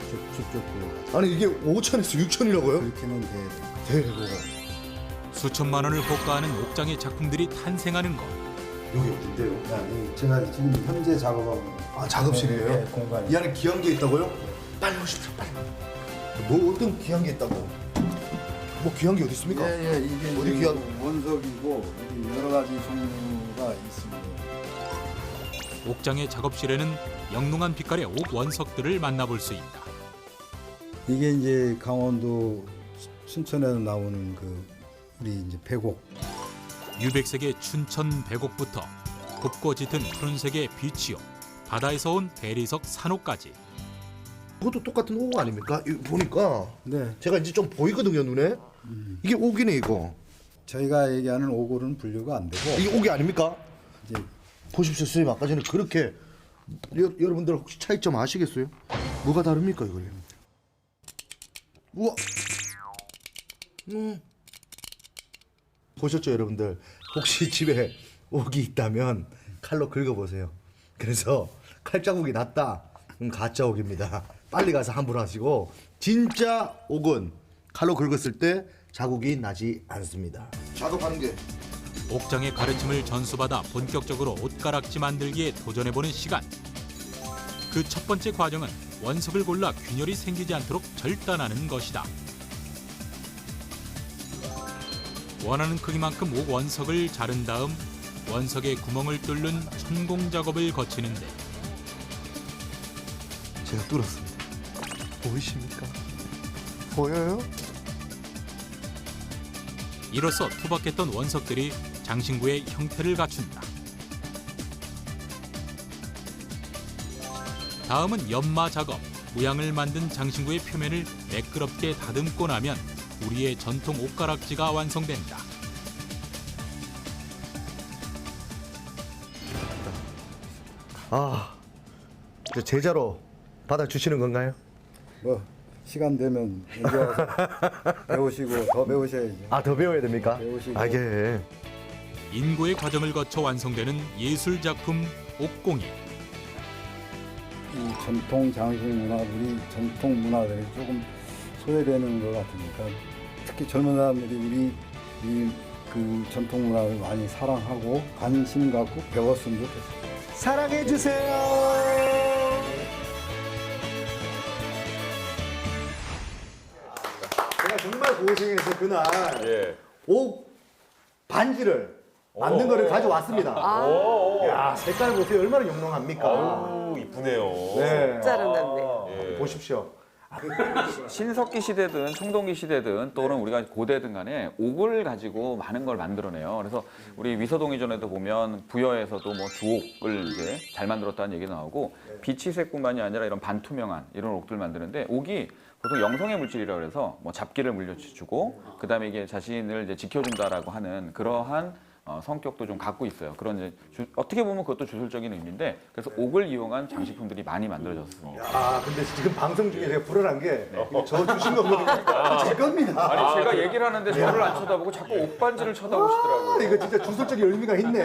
쭉쭉쭉 아니 이게 5천에서 6천이라고요? 그렇게는 돼야 돼요. 대박. 수천만 원을 호가하는 옥장의 작품들이 탄생하는 것. 여기 어딘데요? 제가 지금 현재 작업하고 있는 아 작업실이에요? 네, 공간이. 이 안에 귀한 게 있다고요? 빨리 오십시오 빨리. 뭐 어떤 귀한 게 있다고? 뭐 귀한 게 어디 있습니까? 예, 이게 어디 이제 귀한? 원석이고 여기 여러 가지 종류가 있습니다. 옥장의 작업실에는 영롱한 빛깔의 옥 원석들을 만나볼 수 있다. 이게 이제 강원도 춘천에서 나오는 그 우리 이제 백옥. 유백색의 춘천 백옥부터 곱고 짙은 푸른색의 비치옥, 바다에서 온 대리석 산옥까지. 그것도 똑같은 옥 아닙니까? 이거 보니까 네, 제가 이제 좀 보이거든요 눈에. 이게 옥이네 이거. 저희가 얘기하는 옥으로는 분류가 안 되고 이게 옥이 아닙니까? 이제 보십시오 선생님 아까 전에 그렇게 여러분들 혹시 차이점 아시겠어요? 뭐가 다릅니까 이거요? 우와. 보셨죠 여러분들? 혹시 집에 옥이 있다면 칼로 긁어보세요. 그래서 칼자국이 났다. 가짜 옥입니다. 빨리 가서 환불하시고 진짜 옥은 칼로 긁었을 때 자국이 나지 않습니다. 작업하는 게 옥장의 가르침을 전수받아 본격적으로 옷가락지 만들기에 도전해보는 시간. 그 첫 번째 과정은 원석을 골라 균열이 생기지 않도록 절단하는 것이다. 원하는 크기만큼 옥 원석을 자른 다음 원석에 구멍을 뚫는 천공 작업을 거치는데 제가 뚫었습니다. 보이십니까? 보여요? 이로써 투박했던 원석들이 장신구의 형태를 갖춘다. 다음은 연마 작업. 모양을 만든 장신구의 표면을 매끄럽게 다듬고 나면 우리의 전통 옷가락지가 완성된다. 아, 저 제자로 받아주시는 건가요? 뭐 시간 되면 언제 와서 배우시고 더 배우셔야죠. 아, 더 배워야 됩니까? 배우시고. 아, 예. 인고의 과정을 거쳐 완성되는 예술 작품 옥공예. 이 전통 장식 문화, 우리 전통 문화들이 조금 소외되는 것 같으니까 특히 젊은 사람들이 우리 이 그 전통 문화를 많이 사랑하고 관심 갖고 배웠으면 좋겠어요. 사랑해 주세요. 제가 정말 고생해서 그날 예. 옥 반지를 만든 거를 가져왔습니다. 야, 색깔 보세요. 얼마나 영롱합니까? 아우 이쁘네요. 네. 짜증났네. 예. 보십시오. 신석기 시대든 청동기 시대든 또는 우리가 고대든 간에 옥을 가지고 많은 걸 만들어내요. 그래서 우리 위서동의전에도 보면 부여에서도 뭐 주옥을 이제 잘 만들었다는 얘기 나오고 비치색뿐만이 아니라 이런 반투명한 이런 옥들 만드는데 옥이 보통 영성의 물질이라고 해서 뭐 잡기를 물려주고 그다음에 이게 자신을 이제 지켜준다라고 하는 그러한 성격도 좀 갖고 있어요. 그런 이제 어떻게 보면 그것도 주술적인 의미인데 그래서 옥을 이용한 장식품들이 많이 만들어졌습니다. 아, 근데 지금 방송 중에 제가 불안한 게 이거 저 주신 거거든요. 제 겁니다. 아니 제가 얘기를 하는데 저를 안 쳐다보고 자꾸 옥반지를 쳐다보시더라고요. 이거 진짜 주술적인 의미가 있네.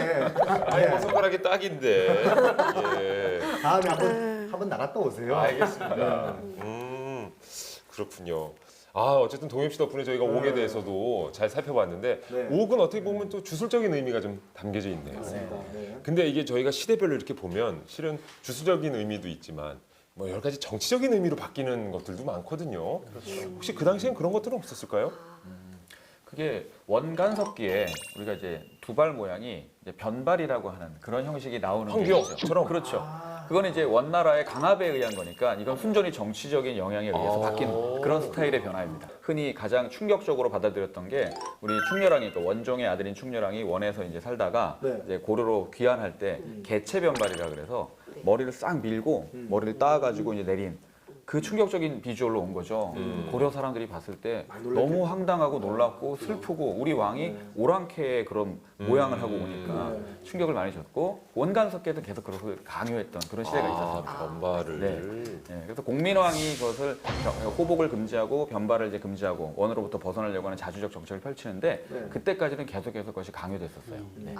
아니 손가락이 딱인데. 예. 다음에 한번 나갔다 오세요. 알겠습니다. 그렇군요. 아 어쨌든 동엽 씨 덕분에 저희가 옥에 대해서도 잘 살펴봤는데 네. 옥은 어떻게 보면 또 주술적인 의미가 좀 담겨져 있네요. 근데 이게 저희가 시대별로 이렇게 보면 실은 주술적인 의미도 있지만 뭐 여러 가지 정치적인 의미로 바뀌는 것들도 많거든요. 혹시 그 당시엔 그런 것들은 없었을까요? 그게 원간석기에 우리가 이제 두발 모양이 이제 변발이라고 하는 그런 형식이 나오는 게 있죠. 황기역처럼? 그렇죠. 그거는 이제 원나라의 강압에 의한 거니까 이건 순전히 정치적인 영향에 의해서 바뀐 그런 스타일의 변화입니다. 흔히 가장 충격적으로 받아들였던 게 우리 충렬왕이 그러니까 원종의 아들인 충렬왕이 원에서 이제 살다가 네. 이제 고려로 귀환할 때 개체변발이라 그래서 머리를 싹 밀고 머리를 따가지고 이제 내린 그 충격적인 비주얼로 온 거죠. 고려 사람들이 봤을 때 너무 황당하고 놀랍고 슬프고 우리 왕이 오랑캐의 그런 모양을 하고 오니까 충격을 많이 줬고 원간섭계도 계속 그렇게 강요했던 그런 시대가 있었습니다. 변발을. 네, 그래서 공민왕이 그것을 호복을 금지하고 변발을 이제 금지하고 원으로부터 벗어나려고 하는 자주적 정책을 펼치는데 그때까지는 계속해서 그것이 강요됐었어요. 네.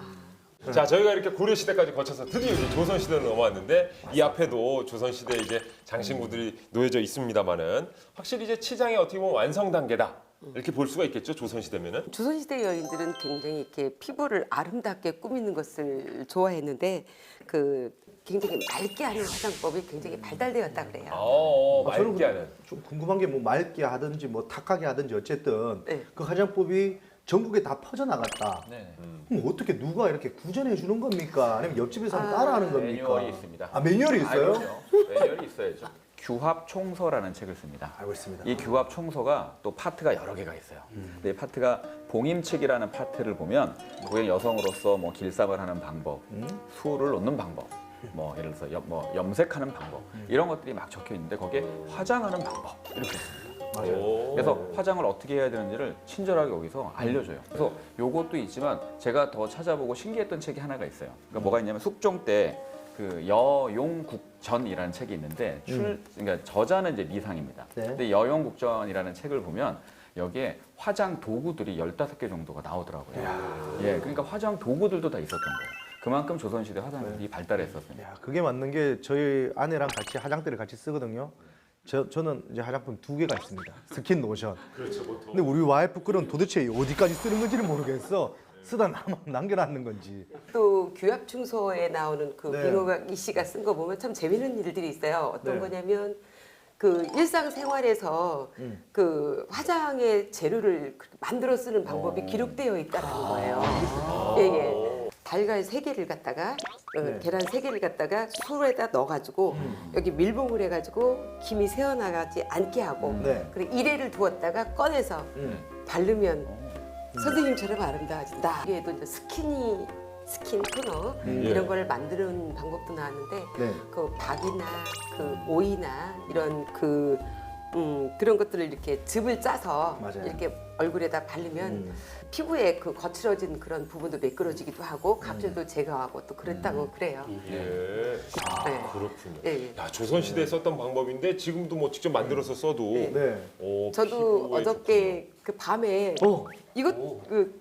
자, 저희가 이렇게 고려 시대까지 거쳐서 드디어 이제 조선 시대로 넘어왔는데 이 앞에도 조선 시대 이제 장신구들이 놓여져 있습니다만은 확실히 이제 치장이 어떻게 보면 완성 단계다 이렇게 볼 수가 있겠죠. 조선 시대면은. 조선시대 여인들은 굉장히 이렇게 피부를 아름답게 꾸미는 것을 좋아했는데 그 굉장히 맑게 하는 화장법이 굉장히 발달되었다 그래요. 저는 맑게 하는. 좀 궁금한 게 뭐 맑게 하든지 뭐 탁하게 하든지 어쨌든 네. 그 화장법이 전국에 다 퍼져나갔다. 네. 그럼 어떻게 누가 이렇게 구전해 주는 겁니까? 아니면 옆집에서 따라하는 겁니까? 매뉴얼이 있습니다. 아, 매뉴얼이 있어요? 그럼요. 매뉴얼이 있어야죠. 규합총서라는 책을 씁니다. 알고 있습니다. 이 규합총서가 또 파트가 여러 개가 있어요. 근데 이 파트가 봉임책이라는 파트를 보면 거기에 여성으로서 뭐 길쌈을 하는 방법, 수를 놓는 방법, 뭐 예를 들어서 염색하는 방법 이런 것들이 막 적혀 있는데 거기에 화장하는 방법 이렇게 있습니다. 맞아요. 그래서 화장을 어떻게 해야 되는지를 친절하게 여기서 알려줘요. 그래서 요것도 있지만 제가 더 찾아보고 신기했던 책이 하나가 있어요. 그러니까 뭐가 있냐면 숙종 때 그 여용국전이라는 책이 있는데 그러니까 저자는 이제 미상입니다. 네. 근데 여용국전이라는 책을 보면 여기에 화장 도구들이 15개 정도가 나오더라고요. 예, 그러니까 화장 도구들도 다 있었던 거예요. 그만큼 조선시대 화장이 발달했었습니다. 야, 그게 맞는 게 저희 아내랑 같이 화장대를 같이 쓰거든요. 저는 이제 화장품 2개가 있습니다. 스킨 로션. 그렇죠, 보통. 근데 우리 와이프 거는 도대체 어디까지 쓰는 건지를 모르겠어. 쓰다 남겨놨는 건지. 또 규합충소에 나오는 그 네. 빙호각 씨가 쓴 거 보면 참 재미있는 일들이 있어요. 어떤 네. 거냐면 그 일상생활에서 그 화장의 재료를 만들어 쓰는 방법이 기록되어 있다라는 거예요. 예, 예. 달걀 3개를 갖다가 네. 계란 3개를 갖다가 술에다 넣어가지고 여기 밀봉을 해가지고 김이 새어나가지 않게 하고 네. 그리고 1회를 두었다가 꺼내서 바르면 선생님처럼 아름다워진다. 여기에도 이제 스킨 토너 이런 걸 만드는 방법도 나왔는데 네. 그 박이나 그 오이나 이런 그런 것들을 이렇게 즙을 짜서 맞아요. 이렇게 얼굴에다 바르면 피부에 그 거칠어진 그런 부분도 매끄러지기도 하고 각질도 제거하고 또 그랬다고 그래요. 예. 네. 그렇군요. 예, 예. 야, 조선 시대에 썼던 방법인데 지금도 뭐 직접 만들어서 써도 네. 저도 피부에 어저께 그 밤에 어. 이것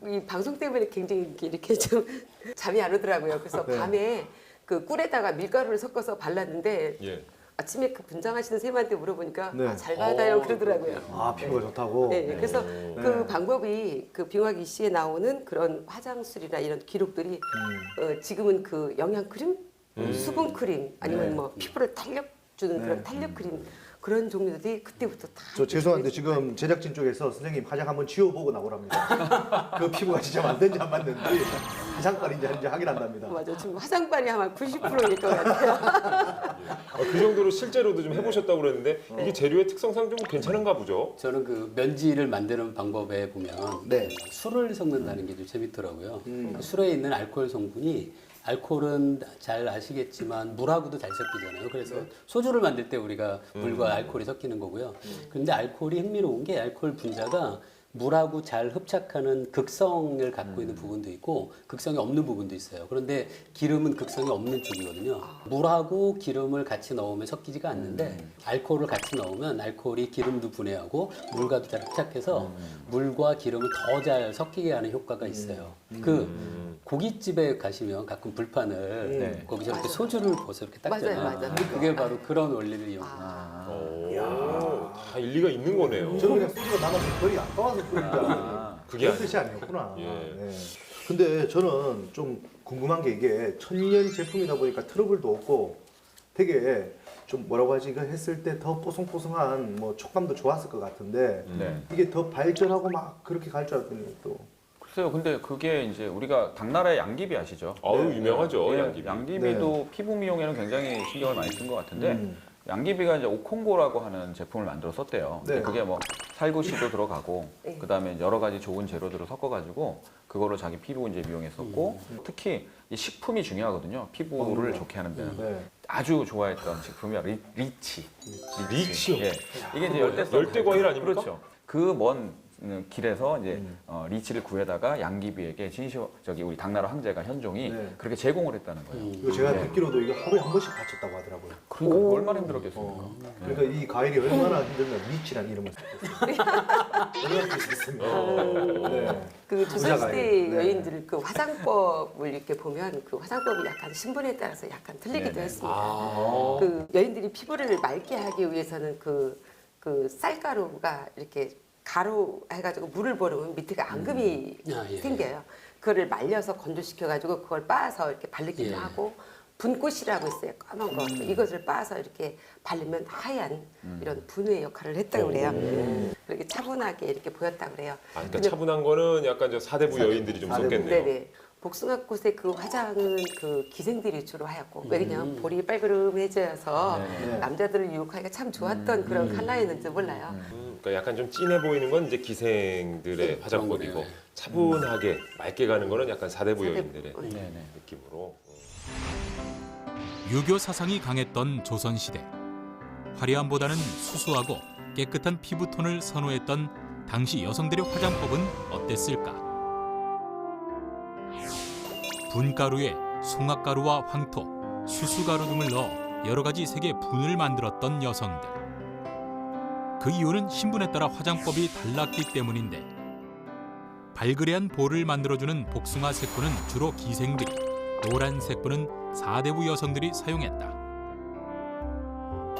이 방송 때문에 굉장히 이렇게 좀 잠이 안 오더라고요. 그래서 네. 밤에 그 꿀에다가 밀가루를 섞어서 발랐는데 좋죠. 예. 아침에 그 분장하시는 쌤한테 물어보니까 네. 아, 잘 받아요 그러더라고요. 아, 피부가 좋다고? 네, 그래서 그 방법이 그 빙화기 씨에 나오는 그런 화장술이나 이런 기록들이 지금은 그 영양 크림, 수분 크림 아니면 뭐 피부를 탄력 주는 그런 탄력 크림 그런 종류들이 그때부터 다. 저 죄송한데 지금 제작진 쪽에서 선생님 화장 한번 지워보고 나오랍니다. 그 피부가 진짜 맞는지 안 맞는지 화장빨인지 아닌지 확인한답니다. 맞아, 지금 화장빨이 아마 90%일 것 같아요. 그 정도로 실제로도 좀 해보셨다고 그랬는데 이게 재료의 특성상 좀 괜찮은가 보죠? 저는 그 면지를 만드는 방법에 보면 네. 술을 섞는다는 게 좀 재밌더라고요. 술에 있는 알코올 성분이 알코올은 잘 아시겠지만 물하고도 잘 섞이잖아요. 그래서 소주를 만들 때 우리가 물과 알코올이 섞이는 거고요. 그런데 알코올이 흥미로운 게 알코올 분자가 물하고 잘 흡착하는 극성을 갖고 있는 부분도 있고 극성이 없는 부분도 있어요. 그런데 기름은 극성이 없는 쪽이거든요. 물하고 기름을 같이 넣으면 섞이지가 않는데 알코올을 같이 넣으면 알코올이 기름도 분해하고 물과도 잘 흡착해서 물과 기름을 더 잘 섞이게 하는 효과가 있어요. 그 고깃집에 가시면 가끔 불판을 거기서 이렇게 소주를 부어서 이렇게 닦잖아요. 맞아요, 맞아요. 그게 바로 그런 원리를 이용해요. 다 일리가 있는 거네요. 저는 그냥 소주가 남아서 거의 아까워서 그런 줄 알았는데 그게 그런 뜻이 아니었구나. 예. 네. 근데 저는 좀 궁금한 게 이게 천년 제품이다 보니까 트러블도 없고 되게 좀 뭐라고 하지 이거 했을 때 더 뽀송뽀송한 뭐 촉감도 좋았을 것 같은데 네. 이게 더 발전하고 막 그렇게 갈 줄 알았더니 또 글쎄요, 근데 그게 이제 우리가 당나라의 양귀비 아시죠? 아유 유명하죠 예, 양귀비. 양귀비도 피부 미용에는 굉장히 신경을 많이 쓴 것 같은데 양귀비가 이제 오콩고라고 하는 제품을 만들어 썼대요. 근데 네. 그게 뭐 살구씨도 들어가고 네. 그다음에 여러 가지 좋은 재료들을 섞어가지고 그거로 자기 피부 이제 미용했었고 특히 이 식품이 중요하거든요. 피부를 좋게 하는 데는. 네. 아주 좋아했던 제품이 리치. 리치요? 예. 이게 이제 열대 과일 아닙니까? 그렇죠. 그 먼 길에서 이제 리치를 구해다가 양귀비에게 저기 우리 당나라 황제가 현종이 네. 그렇게 제공을 했다는 거예요. 이거 제가 듣기로도 이거 하루에 한 번씩 바쳤다고 하더라고요. 그러니까 얼마나 힘들었겠습니까? 그러니까 이 과일이 얼마나 힘들면 리치란 이름을 썼겠어요. 얼마나 뜻있습니다. 네. 그 조선시대 네. 여인들 그 화장법을 이렇게 보면 그 화장법이 약간 신분에 따라서 약간 틀리기도 네네. 했습니다. 그 여인들이 피부를 맑게 하기 위해서는 그 쌀가루가 이렇게 가루 해가지고 물을 버르면 밑에가 앙금이 아, 예. 생겨요. 그거를 말려서 건조시켜가지고 그걸 빻아서 이렇게 바르기도 예. 하고 분꽃이라고 있어요. 까만 거. 이것을 빻아서 이렇게 바르면 하얀 이런 분의 역할을 했다고 그래요. 그렇게 차분하게 이렇게 보였다고 그래요. 아, 그러니까 근데 차분한 거는 약간 저 사대부 여인들이 좀 사대부. 썼겠네요. 네네. 복숭아꽃의 그 화장은 그 기생들이 주로 하였고 왜냐면 볼이 빨그름해져서 네. 남자들을 유혹하기가 참 좋았던 그런 컬러였는지 몰라요. 그러니까 약간 좀 진해 보이는 건 이제 기생들의 화장법이고 거네요. 차분하게 맑게 가는 거는 약간 사대부 사대부. 여인들의 네네. 느낌으로. 유교 사상이 강했던 조선시대. 화려함보다는 수수하고 깨끗한 피부톤을 선호했던 당시 여성들의 화장법은 어땠을까? 분가루에 송악가루와 황토, 수수가루 등을 넣어 여러 가지 색의 분을 만들었던 여성들. 그 이유는 신분에 따라 화장법이 달랐기 때문인데 발그레한 볼을 만들어주는 복숭아 색분은 주로 기생들이, 노란 색분은 사대부 여성들이 사용했다.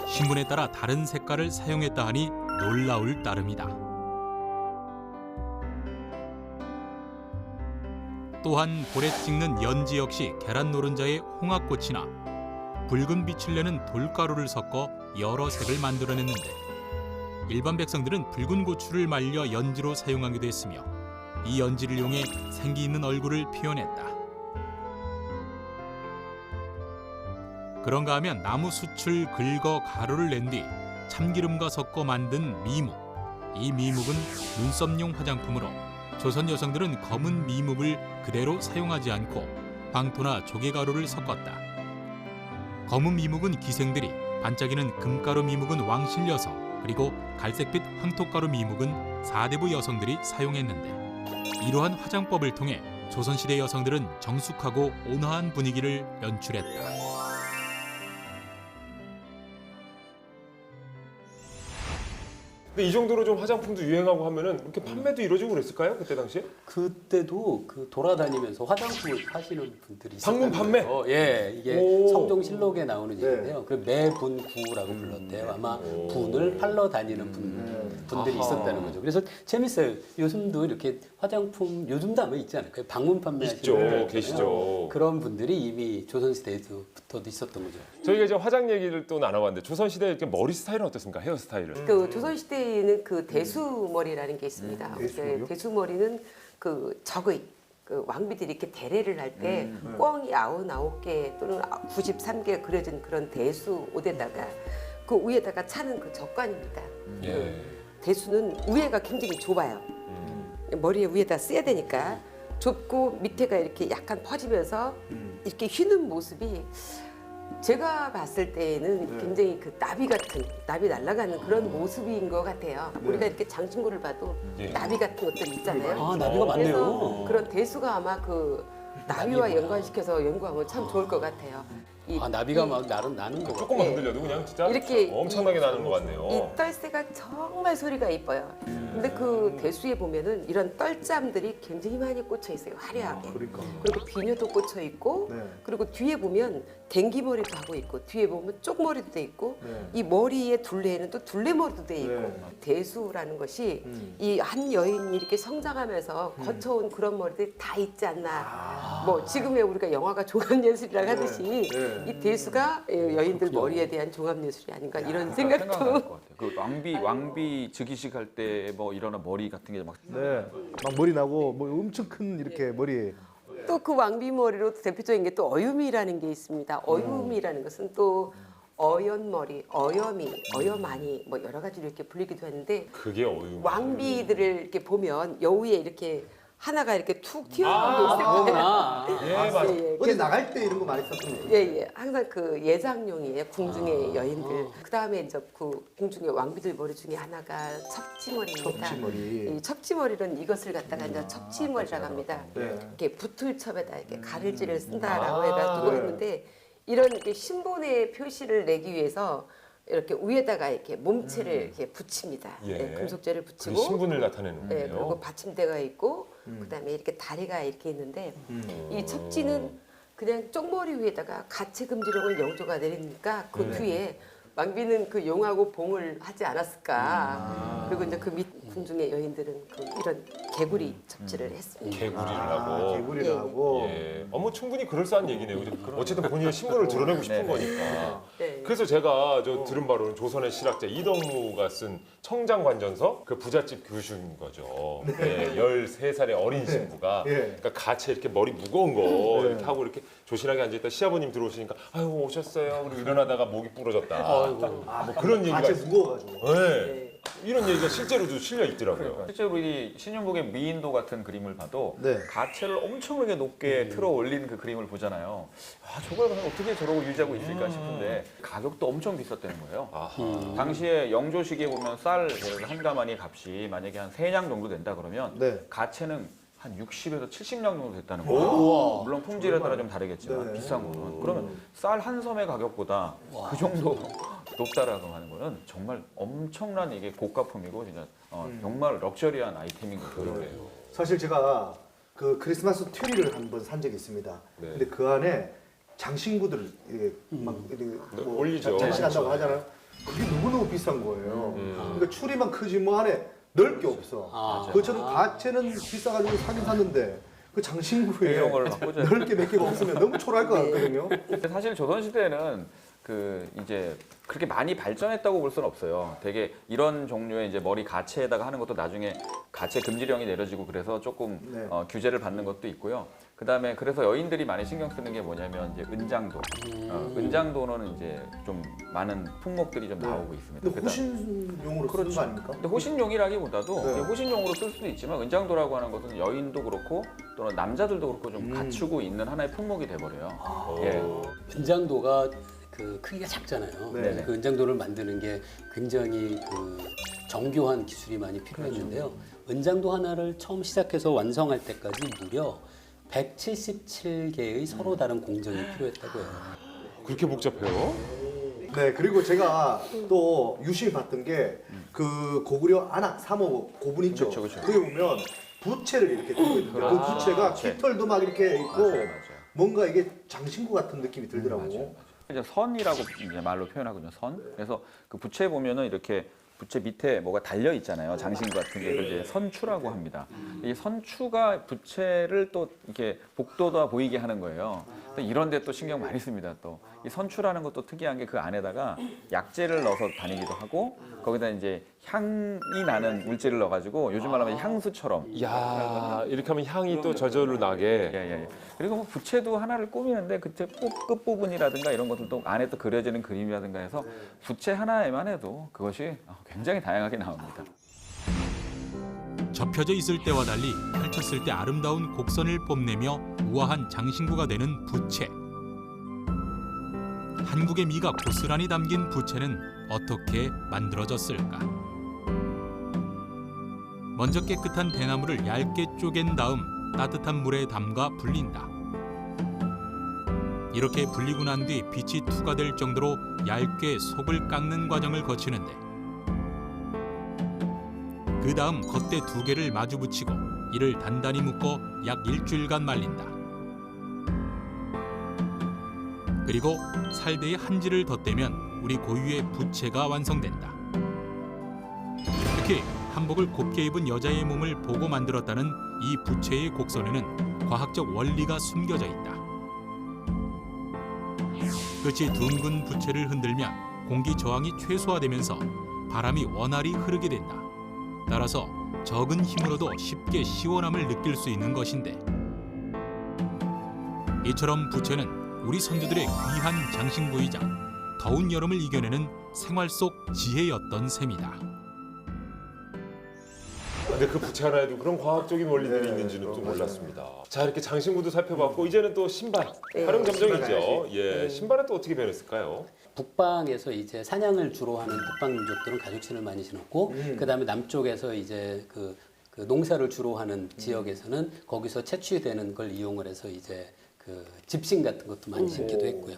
신분에 따라 다른 색깔을 사용했다 하니 놀라울 따름이다. 또한 볼에 찍는 연지 역시 계란 노른자에 홍합꽃이나 붉은 빛을 내는 돌가루를 섞어 여러 색을 만들어냈는데 일반 백성들은 붉은 고추를 말려 연지로 사용하기도 했으며 이 연지를 이용해 생기 있는 얼굴을 표현했다. 그런가 하면 나무 숯을 긁어 가루를 낸 뒤 참기름과 섞어 만든 미묵. 이 미묵은 눈썹용 화장품으로 조선 여성들은 검은 미묵을 그대로 사용하지 않고 황토나 조개가루를 섞었다. 검은 미묵은 기생들이, 반짝이는 금가루 미묵은 왕실 여성, 그리고 갈색빛 황토가루 미묵은 사대부 여성들이 사용했는데 이러한 화장법을 통해 조선시대 여성들은 정숙하고 온화한 분위기를 연출했다. 근데 이 정도로 좀 화장품도 유행하고 하면은 이렇게 판매도 이루어지고 그랬을까요? 그때 당시에? 그때도 그 돌아다니면서 화장품을 파시는 분들이 방문 있었다는 판매? 거예요. 예, 이게 오. 성종실록에 나오는 네. 얘기인데요. 그 매분구라고 불렀대요. 아마 분을 팔러 다니는 분들이 아하. 있었다는 거죠. 그래서 재밌어요. 요즘도 이렇게 화장품 요즘도 아마 있지 않을까요? 방문 판매하시는 있죠, 분들 있잖아요. 계시죠. 그런 분들이 이미 조선시대에부터도 있었던 거죠. 저희가 이제 화장 얘기를 또 나눠봤는데 조선시대 이렇게 머리 스타일은 어떻습니까? 헤어스타일은? 그 조선시대에는 그 대수머리라는 게 있습니다. 대수머리요? 대수머리는 그 적의 그 왕비들이 이렇게 대례를 할 때 꿩이 99개 또는 93개 그려진 그런 대수 옷에다가 그 위에다가 차는 그 적관입니다. 예. 그 대수는 위에가 굉장히 좁아요. 머리에 위에다 써야 되니까 좁고 밑에가 이렇게 약간 퍼지면서 이렇게 휘는 모습이 제가 봤을 때에는 굉장히 그 나비 같은, 나비 날아가는 그런 모습인 것 같아요. 우리가 이렇게 장신구를 봐도 예. 나비 같은 것들 있잖아요. 아, 나비가 그래서 많네요. 그런 대수가 아마 그 나비와 연관시켜서 연구하면 참 좋을 것 같아요. 이- 아, 나비가 이- 막 나는 나는 거. 조금만 예. 흔들려도 그냥 진짜 이렇게 엄청나게 나는 것 이 같네요. 떨새가 정말 소리가 이뻐요. 근데 그 대수에 보면은 이런 떨잠들이 굉장히 많이 꽂혀 있어요. 화려하게. 그러니까. 그리고 비녀도 꽂혀 있고 네. 그리고 뒤에 보면 댕기머리도 하고 있고 뒤에 보면 쪽머리도 돼 있고 네. 이 머리의 둘레에는 또 둘레머리도 돼 있고 네. 대수라는 것이 이 한 여인이 이렇게 성장하면서 거쳐온 그런 머리들이 다 있지 않나. 뭐 지금의 우리가 영화가 종합예술이라고 하듯이 네. 네. 이 대수가 여인들 머리에 대한 종합 예술이 아닌가 이런 생각도. 생각날 것 같아요. 그 왕비 즉위식 할 때 뭐 일어나 머리 같은 게 막 네. 막 머리 나고 뭐 엄청 큰 이렇게 머리에 또 그 왕비 머리로 대표적인 게 또 어유미라는 게 있습니다. 어유미라는 것은 또 어연머리, 어여미, 어여마니 뭐 여러 가지로 이렇게 불리기도 하는데 그게 어유. 왕비들을 이렇게 보면 여우에 이렇게 하나가 이렇게 툭 튀어나온 게 있을 거예요. 예, 맞아. 예, 어디 나갈 때 이런 거 많이 썼던 거. 예. 항상 그 예장용이에요. 궁중의 여인들. 그 다음에 이제 그 궁중의 왕비들 머리 중에 하나가 첩지머리입니다. 첩지머리. 이 첩지머리는 이것을 갖다가 이제 첩지머리라고 합니다. 네. 이렇게 붙을 첩에다 이렇게 가를지를 쓴다라고 해가지고 했는데 이런 이렇게 신분의 표시를 내기 위해서 이렇게 위에다가 이렇게 몸체를 이렇게 붙입니다. 예. 예, 금속재를 그 붙이고. 신분을 나타내는 네, 거예요. 그리고 받침대가 있고 그다음에 이렇게 다리가 이렇게 있는데 이 첩지는 그냥 쪽머리 위에다가 가채 금지령을 영조가 내리니까 그 뒤에 왕비는 그 용하고 봉을 하지 않았을까. 그리고 이제 그 밑 궁중의 여인들은 그 이런 개구리 첩지를 했습니다. 개구리를 하고. 개구리를 예. 하고. 예. 충분히 그럴싸한 얘기네요. 그죠? 어쨌든 본인의 신분을 드러내고 싶은 거니까. 네. 그래서 제가 들은 바로는 조선의 실학자 이덕무가 쓴 청장관전서 그 부잣집 교수인 거죠. 네. 13살의 어린 신부가 예. 그러니까 가채 이렇게 머리 무거운 거 이렇게 하고 이렇게 조신하게 앉아있다 시아버님 들어오시니까 아유 오셨어요. 그리고 일어나다가 목이 부러졌다. 뭐 그런 얘기가 가채 있어요. 무거워가지고. 네. 이런 얘기가 실제로도 실려 있더라고요. 실제로 이 신윤복의 미인도 같은 그림을 봐도 네. 가채를 엄청나게 높게 틀어 올린 그 그림을 보잖아요. 아, 저걸 과연 어떻게 저러고 유지하고 있을까 싶은데 가격도 엄청 비쌌다는 거예요. 아하. 당시에 영조시기에 보면 쌀 한 가마니 값이 만약에 한 3냥 정도 된다 그러면 네. 가채는 한 60에서 70냥 정도 됐다는 거예요. 물론 품질에 따라 좀 다르겠지만 네. 비싼 거는. 그러면 쌀 한 섬의 가격보다 그 정도 높다라고 하는 거는 정말 엄청난 이게 고가품이고 진짜 정말 럭셔리한 아이템인 거예요. 사실 제가 그 크리스마스 트리를 한번 산 적이 있습니다. 네. 근데 그 안에 장신구들을 이렇게 막 이렇게 뭐 올리죠. 장식한다고 그렇죠. 하잖아요. 그게 너무너무 비싼 거예요. 그러니까 추리만 크지 뭐 안에 넣을 게 없어. 그처럼 가채는 비싸가지고 사긴 샀는데 그 장신구에 이런 걸 막 꽂아야 넣을 게 몇 개가 없으면 너무 초라할 것 같거든요. 근데 사실 조선시대에는 그 이제 그렇게 많이 발전했다고 볼 수는 없어요. 되게 이런 종류의 이제 머리 가채에다가 하는 것도 나중에 가채 금지령이 내려지고 그래서 조금 네. 규제를 받는 것도 있고요. 그다음에 그래서 여인들이 많이 신경 쓰는 게 뭐냐면 이제 은장도. 은장도는 이제 좀 많은 품목들이 좀 나오고 있습니다. 근데 그다음- 호신용으로 쓰는 거 아닙니까? 근데 호신용이라기보다도 네. 이제 호신용으로 쓸 수도 있지만 은장도라고 하는 것은 여인도 그렇고 또는 남자들도 그렇고 좀 갖추고 있는 하나의 품목이 돼버려요. 예. 은장도가 그 크기가 작잖아요. 네. 그 은장도를 만드는 게 굉장히 그 정교한 기술이 많이 필요했는데요. 은장도 하나를 처음 시작해서 완성할 때까지 무려 177개의 서로 다른 공정이 필요했다고 해요. 그렇게 복잡해요? 네, 그리고 제가 또 유심히 봤던 게 그 고구려 안악 3호 고분 있죠. 그렇죠, 그렇죠. 거기 보면 부채를 이렇게 들고 있는데 그 아, 부채가 부채. 깃털도 막 이렇게 있고 맞아요. 뭔가 이게 장신구 같은 느낌이 들더라고. 이제 선이라고 이제 말로 표현하거든요. 선. 그래서 그 부채 보면은 이렇게 부채 밑에 뭐가 달려 있잖아요. 장신 같은 게 그걸 이제 선추라고 합니다. 이 선추가 부채를 또 이렇게 복돋아 보이게 하는 거예요. 또 이런 데 또 신경 많이 씁니다. 또 이 선추라는 것도 특이한 게 그 안에다가 약재를 넣어서 다니기도 하고 거기다 이제 향이 나는 물질을 넣어가지고 요즘 말로 하면 향수처럼. 야 이렇게 하면 향이 또 저절로 나게. 예. 그리고 뭐 부채도 하나를 꾸미는데 그때 끝 부분이라든가 이런 것들도 안에 또 그려지는 그림이라든가 해서 부채 하나에만 해도 그것이 굉장히 다양하게 나옵니다. 접혀져 있을 때와 달리 펼쳤을 때 아름다운 곡선을 뽐내며 우아한 장신구가 되는 부채. 한국의 미가 고스란히 담긴 부채는 어떻게 만들어졌을까? 먼저 깨끗한 대나무를 얇게 쪼갠 다음 따뜻한 물에 담가 불린다. 이렇게 불리고 난 뒤 빛이 투과될 정도로 얇게 속을 깎는 과정을 거치는데 그 다음 겉대 2개를 마주 붙이고 이를 단단히 묶어 약 일주일간 말린다. 그리고 살대에 한지를 덧대면 우리 고유의 부채가 완성된다. 특히 한복을 곱게 입은 여자의 몸을 보고 만들었다는 이 부채의 곡선에는 과학적 원리가 숨겨져 있다. 끝이 둥근 부채를 흔들면 공기 저항이 최소화되면서 바람이 원활히 흐르게 된다. 따라서 적은 힘으로도 쉽게 시원함을 느낄 수 있는 것인데 이처럼 부채는 우리 선조들의 귀한 장신구이자 더운 여름을 이겨내는 생활 속 지혜였던 셈이다. 근데 그 부채 하나에도 그런 과학적인 원리들이 네, 있는지는 좀 맞아요. 몰랐습니다. 자, 이렇게 장신구도 살펴봤고 이제는 또 신발, 활용 점정이죠. 예, 신발은 또 어떻게 변했을까요? 북방에서 이제 사냥을 주로 하는 북방 민족들은 가죽신을 많이 신었고, 그다음에 남쪽에서 이제 그 농사를 주로 하는 지역에서는 거기서 채취되는 걸 이용을 해서 이제 그 집신 같은 것도 많이 신기도 했고요.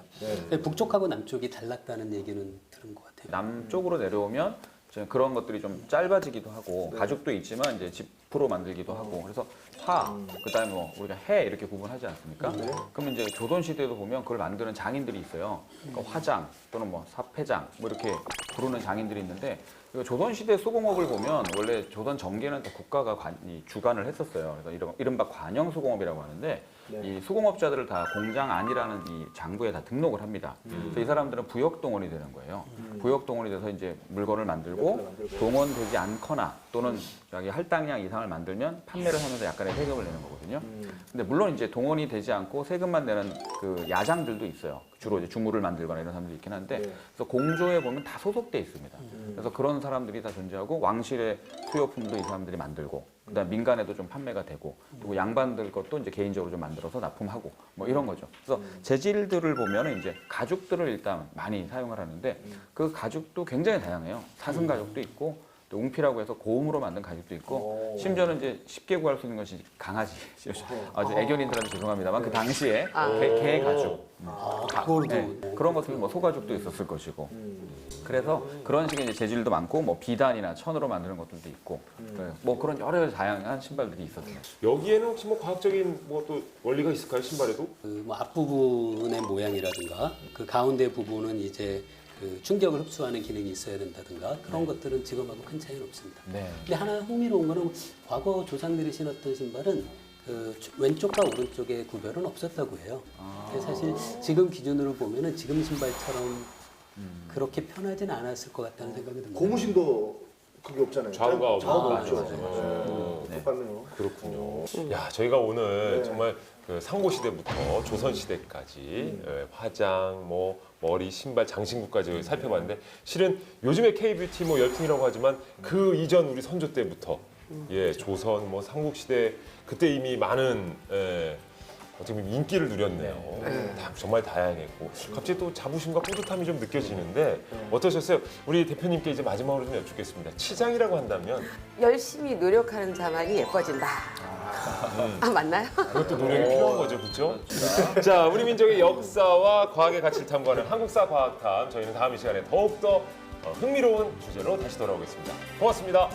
북쪽하고 남쪽이 달랐다는 얘기는 들은 것 같아요. 남쪽으로 내려오면 이제 그런 것들이 좀 짧아지기도 하고 가죽도 있지만 이제 지프로 만들기도 하고 그래서 화, 그다음에 뭐 우리가 해 이렇게 구분하지 않습니까? 그러면 이제 조선 시대도 보면 그걸 만드는 장인들이 있어요. 그러니까 화장 또는 뭐 사패장 뭐 이렇게 부르는 장인들이 있는데 조선 시대 수공업을 보면 원래 조선 전개는 다 국가가 주관을 했었어요. 그래서 이른바 관영 수공업이라고 하는데 이 수공업자들을 다 공장 안이라는 이 장부에 다 등록을 합니다. 그래서 이 사람들은 부역 동원이 되는 거예요. 부역 동원이 돼서 이제 물건을 만들고 동원되지 않거나 또는 여기 할당량 이상을 만들면 판매를 하면서 약간의 세금을 내는 거거든요. 근데 물론 이제 동원이 되지 않고 세금만 내는 그 야장들도 있어요. 주로 이제 주물을 만들거나 이런 사람들이 있긴 한데 그래서 공조에 보면 다 소속돼 있습니다. 그래서 그런 사람들이 다 존재하고 왕실의 수요품도 이 사람들이 만들고 그다음 민간에도 좀 판매가 되고 그리고 양반들 것도 이제 개인적으로 좀 만들어서 납품하고 뭐 이런 거죠. 그래서 재질들을 보면은 이제 가죽들을 일단 많이 사용을 하는데 그 가죽도 굉장히 다양해요. 사슴 가죽도 있고 또 웅피라고 해서 고음으로 만든 가죽도 있고 심지어는 이제 쉽게 구할 수 있는 것이 강아지. 아주 애견인들한테 죄송합니다만 그 당시에 개 가죽. 그걸도 그런 것들 뭐 소가죽도 있었을 것이고 그래서 그런 식의 이제 재질도 많고 뭐 비단이나 천으로 만드는 것들도 있고 뭐 그런 여러 다양한 신발들이 있었어요. 여기에는 혹시 뭐 과학적인 뭐 또 원리가 있을까요, 신발에도? 그 뭐 앞부분의 모양이라든가 그 가운데 부분은 이제 그 충격을 흡수하는 기능이 있어야 된다든가 그런 것들은 지금하고 큰 차이는 없습니다. 네. 근데 하나 흥미로운 거는 과거 조상들이 신었던 신발은 그 왼쪽과 오른쪽의 구별은 없었다고 해요. 근데 사실 지금 기준으로 보면은 지금 신발처럼 그렇게 편하진 않았을 것 같다는 생각이 듭니다. 고무신도 그게 없잖아요. 좌우가 좌우가 없죠. 없죠. 맞아요. 똑같네요. 그렇군요. 야, 저희가 오늘 정말 그 상고 시대부터 조선 시대까지 화장, 뭐 머리, 신발, 장신구까지 살펴봤는데 실은 요즘의 K-뷰티 뭐 열풍이라고 하지만 그 이전 우리 선조 때부터 예, 조선 뭐 삼국 시대 그때 이미 많은 어떻게 보면 인기를 누렸네요. 정말 다양했고 갑자기 또 자부심과 뿌듯함이 좀 느껴지는데 어떠셨어요? 우리 대표님께 이제 마지막으로 좀 여쭙겠습니다. 치장이라고 한다면 열심히 노력하는 자만이 예뻐진다. 맞나요? 그것도 노력이 필요한 거죠, 그렇죠? 자, 우리 민족의 역사와 과학의 가치를 탐구하는 한국사 과학탐 저희는 다음 이 시간에 더욱더 흥미로운 주제로 다시 돌아오겠습니다. 고맙습니다.